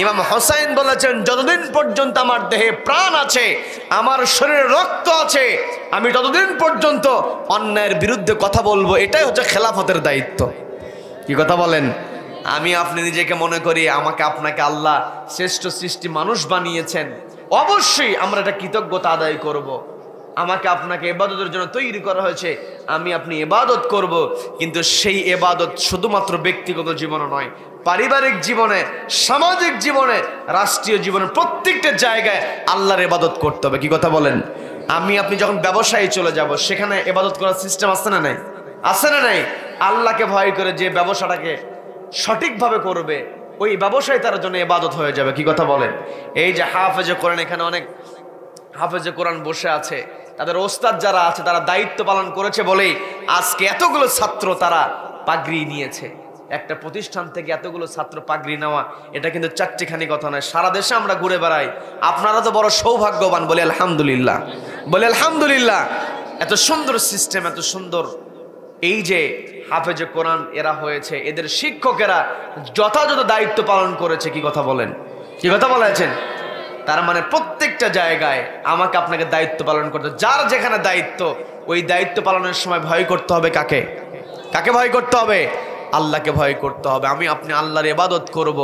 [SPEAKER 1] ইমাম হোসাইন বলেছেন যতদিন পর্যন্ত আমার দেহে প্রাণ আছে, আমার শরীরে রক্ত আছে, আমি ততদিন পর্যন্ত অন্যায়ের বিরুদ্ধে কথা বলবো। এটাই হচ্ছে খেলাফতের দায়িত্ব। কি কথা বলেন? আমি আপনি নিজেকে মনে করি আমাকে আপনাকে আল্লাহ শ্রেষ্ঠ সৃষ্টি মানুষ বানিয়েছেন, অবশ্যই আমরা এটা কৃতজ্ঞতা আদায় করব। আমাকে আপনাকে ইবাদতের জন্য তৈরি করা হয়েছে, আমি আপনি ইবাদত করব, কিন্তু সেই ইবাদত শুধুমাত্র ব্যক্তিগত জীবনে নয়, পারিবারিক জীবনে, সামাজিক জীবনে, রাষ্ট্রীয় জীবনে, প্রত্যেকটা জায়গায় আল্লাহর ইবাদত করতে হবে। কি কথা বলেন? আমি আপনি যখন ব্যবসায়ী চলে যাব সেখানে ইবাদত করার সিস্টেম আছে না নাই? আছে না নাই? আল্লাহকে ভয় করে যে ব্যবসাটাকে সঠিকভাবে করবে ওই ব্যবসায় তার জন্য ইবাদত হয়ে যাবে। কি কথা বলেন? এই যে হাফেজে কোরআন, এখানে অনেক হাফেজে কোরআন বসে আছে, তাদের ওস্তাদ যারা আছে তারা দায়িত্ব পালন করেছে বলেই আজকে এতগুলো ছাত্র তারা পাগড়ি নিয়েছে। একটা প্রতিষ্ঠান থেকে এতগুলো ছাত্র পাগড়ি নেওয়া এটা কিন্তু চারটিখানি কথা নয়, সারা দেশে আমরা ঘুরে বেড়াই। আপনারা তো বড় সৌভাগ্যবান, বলে আলহামদুলিল্লাহ, বলে আলহামদুলিল্লাহ। এত সুন্দর সিস্টেম, এত সুন্দর এই যে হাফেজে কোরআন এরা হয়েছে, এদের শিক্ষকেরা যথাযথ দায়িত্ব পালন করেছে। কি কথা বলেন? কি কথা বলেছেন? তার মানে প্রত্যেকটা জায়গায় আমাকে আপনাকে দায়িত্ব পালন করতে, যার যেখানে দায়িত্ব ওই দায়িত্ব পালনের সময় ভয় করতে হবে কাকে? কাকে ভয় করতে হবে? আল্লাহকে ভয় করতে হবে। আমি আপনি আল্লাহর ইবাদত করব,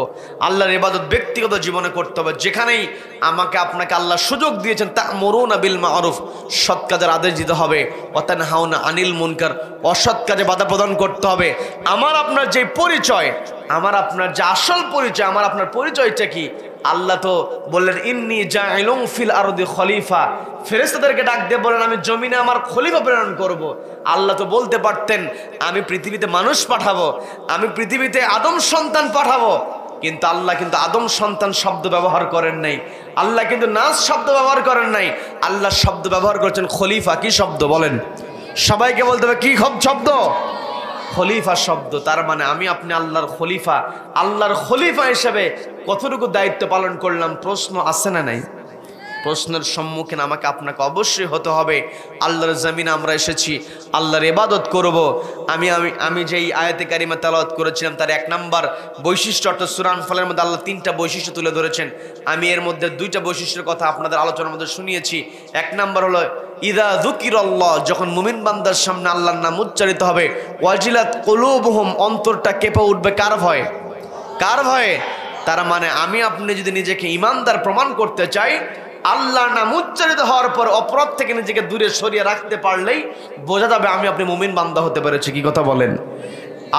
[SPEAKER 1] আল্লাহর ইবাদত ব্যক্তিগত জীবনে করতে হবে। যেখানেই আমাকে আপনাকে আল্লাহ সুযোগ দিয়েছেন তা'মুরুনা বিল মা'রুফ, সৎ কাজের আদেশ দিতে হবে, ওয়া তানহাউনা আনিল মুনকার, অসৎ কাজে বাধা প্রদান করতে হবে। আমার আপনার যে পরিচয়, আমার আপনার যে আসল পরিচয়, আমার আপনার পরিচয়টা কি? আল্লাহ তো বললেন ইন্নী জাইলুন ফিল আরদি খলিফা, ফেরেশতাদেরকে ডাক দিয়ে বলেন আমি জমিনে আমার খলিফা প্রেরণ করব। আল্লাহ তো বলতে পারতেন আমি পৃথিবীতে মানুষ পাঠাবো, আমি পৃথিবীতে আদম সন্তান পাঠাবো, কিন্তু আল্লাহ কিন্তু আদম সন্তান শব্দ ব্যবহার করেন নাই, আল্লাহ কিন্তু নাস শব্দ ব্যবহার করেন নাই, আল্লাহ শব্দ ব্যবহার করেছেন খলিফা। কি শব্দ বলেন? সবাইকে বলতে হবে কি শব্দ? খলিফা শব্দ। তার মানে আমি আপনি আল্লাহর খলিফা, আল্লাহর খলিফা হিসেবে কতটুকু দায়িত্ব পালন করলাম? প্রশ্ন আছে না নাই? প্রশ্নের সম্মুখীন আমাকে আপনাকে অবশ্যই হতে হবে। আল্লাহর জমিনে আমরা এসেছি, আল্লাহর ইবাদত করব। আমি যেই আয়াতে কারিমা তেলাওয়াত করেছিলাম তার 1 নাম্বার বৈশিষ্ট্য, অর্থাৎ সূরা আনফালের মধ্যে আল্লাহ 3টা বৈশিষ্ট্য তুলে ধরেছেন। আমি এর মধ্যে 2টা বৈশিষ্ট্যের কথা আপনাদের আলোচনার মধ্যে শুনিয়েছি। 1 নাম্বার হলো ইদা যুকিরাল্লাহ, যখন মুমিন বান্দার সামনে আল্লাহর নাম উচ্চারিত হবে, ওয়াজিলাত কুলুবুহুম, অন্তরটা কেঁপে উঠবে। কার ভয়ে? কার ভয়ে? তার মানে আমি আপনি যদি নিজেকে ঈমানদার প্রমাণ করতে চাই, আল্লাহর নাম উচ্চারিত হওয়ার পর অপরাধ থেকে নিজেকে দূরে সরিয়ে রাখতে পারলেই বোঝা যাবে আমি আপনি মুমিন বান্দা হতে পেরেছি। কি কথা বলেন?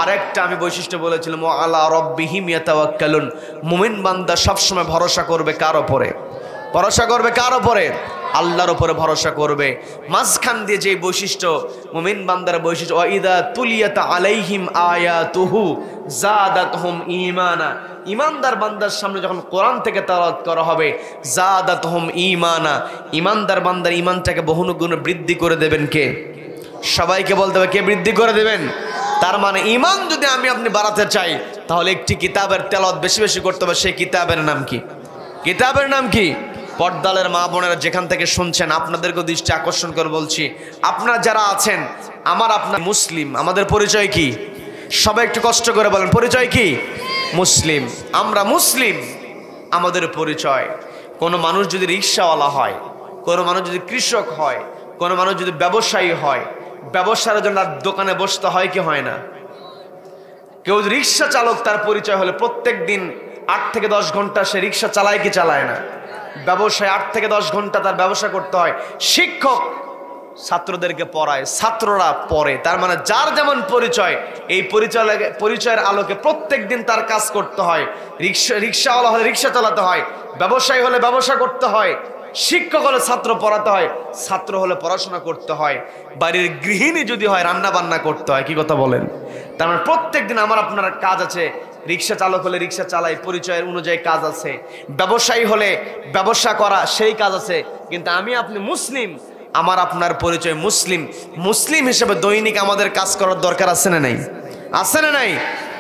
[SPEAKER 1] আরেকটা আমি বৈশিষ্ট্য বলেছিলাম আলা রাব্বিহিম ইয়াতাওয়াক্কালুন, মুমিন বান্দা সবসময় ভরসা করবে কার উপরে? ভরসা করবে কার উপরে? আল্লাহর উপরে ভরসা করবে। মাঝখান দিয়ে যে বৈশিষ্ট্য মুমিন বান্দার বৈশিষ্ট্য, ওয়া ইদা তুলিয়াত আলাইহিম আয়াতুহু জাদাতহুম ঈমানা, ঈমানদার বান্দার সামনে যখন কোরআন থেকে তেলাওয়াত করা হবে, জাদাতহুম ঈমানা, ঈমানদার বান্দার ঈমানটাকে বহুগুণে বৃদ্ধি করে দেবেন কে? সবাইকে বলতে হবে কে বৃদ্ধি করে দেবেন? তার মানে ঈমান যদি আমি আপনি বাড়াতে চাই তাহলে একটি কিতাবের তেলাওয়াত বেশি বেশি করতে হবে। সেই কিতাবের নাম কি? কিতাবের নাম কি? পর্দালের মা বোনেরা যেখান থেকে শুনছেন আপনাদেরকে দৃষ্টি আকর্ষণ করে বলছি, আপনারা যারা আছেন আমার আপনার মুসলিম, আমাদের পরিচয় কি? সবাই একটু কষ্ট করে বলেন পরিচয় কি? মুসলিম। আমরা মুসলিম, আমাদের পরিচয়। কোনো মানুষ যদি রিক্সাওয়ালা হয়, কোনো মানুষ যদি কৃষক হয়, কোনো মানুষ যদি ব্যবসায়ী হয়, ব্যবসার জন্য দোকানে বসতে হয় কি হয় না? কেউ রিক্সা চালক, তার পরিচয় হলে প্রত্যেক দিন 8 থেকে 10 ঘন্টা সে রিক্সা চালায় কি চালায় না? ব্যবসায় 8 থেকে 10 ঘন্টা তার ব্যবসা করতে হয়। শিক্ষক ছাত্রদেরকে পড়ায়, ছাত্ররা পড়ে। তার মানে যার যেমন পরিচয়, এই পরিচয়ের আলোকে প্রত্যেক দিন তার কাজ করতে হয়। রিক্সাওয়ালা হলে রিক্সা চালাতে হয়, ব্যবসায়ী হলে ব্যবসা করতে হয়, শিক্ষক হলে ছাত্র পড়াতে হয়, ছাত্র হলে পড়াশোনা করতে হয়, বাড়ির গৃহিণী যদি হয় রান্না বান্না করতে হয়। কি কথা বলেন? তার মানে প্রত্যেক দিন আমার আপনার কাজ আছে। রিক্সা চালক হলে রিক্সা চালাই, পরিচয়ের অনুযায়ী কাজ আছে। ব্যবসায়ী হলে ব্যবসা করা, সেই কাজ আছে। কিন্তু আমি আপনি মুসলিম, আমার আপনার পরিচয় মুসলিম। মুসলিম হিসেবে দৈনিক আমাদের কাজ করার দরকার আছে না নাই? আছে না নাই?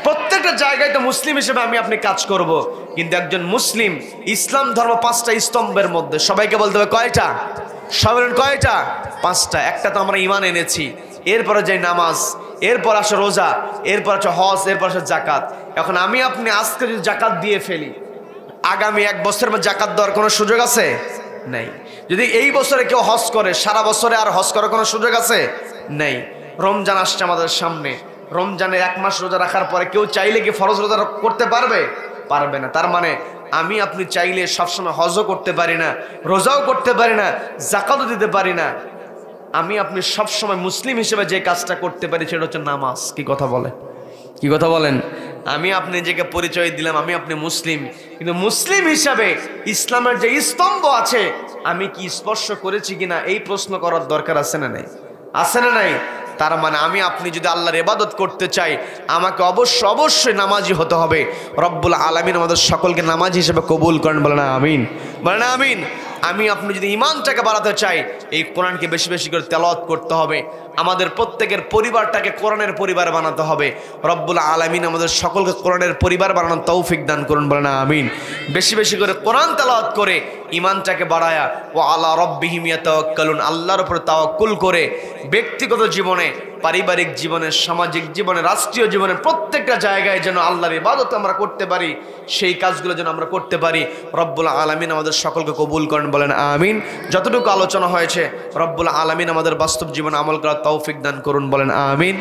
[SPEAKER 1] প্রত্যেকটা জায়গায় তো মুসলিম হিসেবে আমি আপনি কাজ করব। কিন্তু একজন মুসলিম, ইসলাম ধর্ম 5টা স্তম্ভের মধ্যে, সবাইকে বলতে হবে কয়টা? সবাই কয়টা? 5টা। একটা তো আমরা ঈমান এনেছি, এরপরে যাই নামাজ, এরপর আসে রোজা, এরপর আসে হজ, এরপর আসে জাকাত। এখন আমি আপনি আজকে যদি জাকাত দিয়ে ফেলি, আগামী 1 বছরের মধ্যে জাকাত দেওয়ার কোনো সুযোগ আছে? নাই। যদি এই বছরে কেউ হজ করে, সারা বছরে আর হজ করার কোনো সুযোগ আছে? নেই। রমজান আসছে আমাদের সামনে, রমজানের 1 মাস রোজা রাখার পরে কেউ চাইলে কি ফরজ রোজা করতে পারবে? পারবে না। তার মানে আমি আপনি চাইলে সবসময় হজও করতে পারি না, রোজাও করতে পারি না, জাকাতও দিতে পারি না। আমি আপনি সবসময় মুসলিম হিসেবে যে কাজটা করতে পারি সেটা হচ্ছে নামাজ। কি কথা বলে? কি কথা বলেন? আমি আপনি নিজেকে পরিচয় দিলাম আমি আপনি মুসলিম, কিন্তু মুসলিম হিসাবে ইসলামের যে স্তম্ভ আছে আমি কি স্পর্শ করেছি কিনা এই প্রশ্ন করার দরকার আছে না নাই? আছে না নাই? তার মানে আমি আপনি যদি আল্লাহর ইবাদত করতে চাই, আমাকে অবশ্যই নামাজি হতে হবে। রব্বুল আলামিন আমাদের সকলকে নামাজি হিসেবে কবুল করেন, বলেন আমিন, বলেন আমিন। আমি আপনি যদি ঈমানটাকে বাড়াতে চাই, এই কোরআনকে বেশি বেশি করে তেলাওয়াত করতে হবে। আমাদের প্রত্যেকের পরিবারটাকে কোরআনের পরিবার বানাতে হবে। রব্বুল আলামিন আমাদের সকলকে কোরআনের পরিবার বানানোর তৌফিক দান করুন, বলেন আমিন। বেশি বেশি করে কোরআন তেলাওয়াত করে ঈমানটাকে বাড়ায়া, ও আলা রব্বিহিম ইয়াতাওয়াক্কালুন, আল্লাহর উপরে তাওয়াক্কুল করে ব্যক্তিগত জীবনে, পারিবারিক জীবনে, সামাজিক জীবনে, রাষ্ট্রীয় জীবনে প্রত্যেকটা জায়গায় যেন আল্লাহর ইবাদত আমরা করতে পারি, সেই কাজগুলো যেন আমরা করতে পারি। রব্বুল আলামিন আমাদের সকলকে কবুল করেন, বলেন আমিন। যতটুকু আলোচনা হয়েছে রব্বুল আলামিন আমাদের বাস্তব জীবনে আমল করার তৌফিক দান করুন, বলেন আমিন।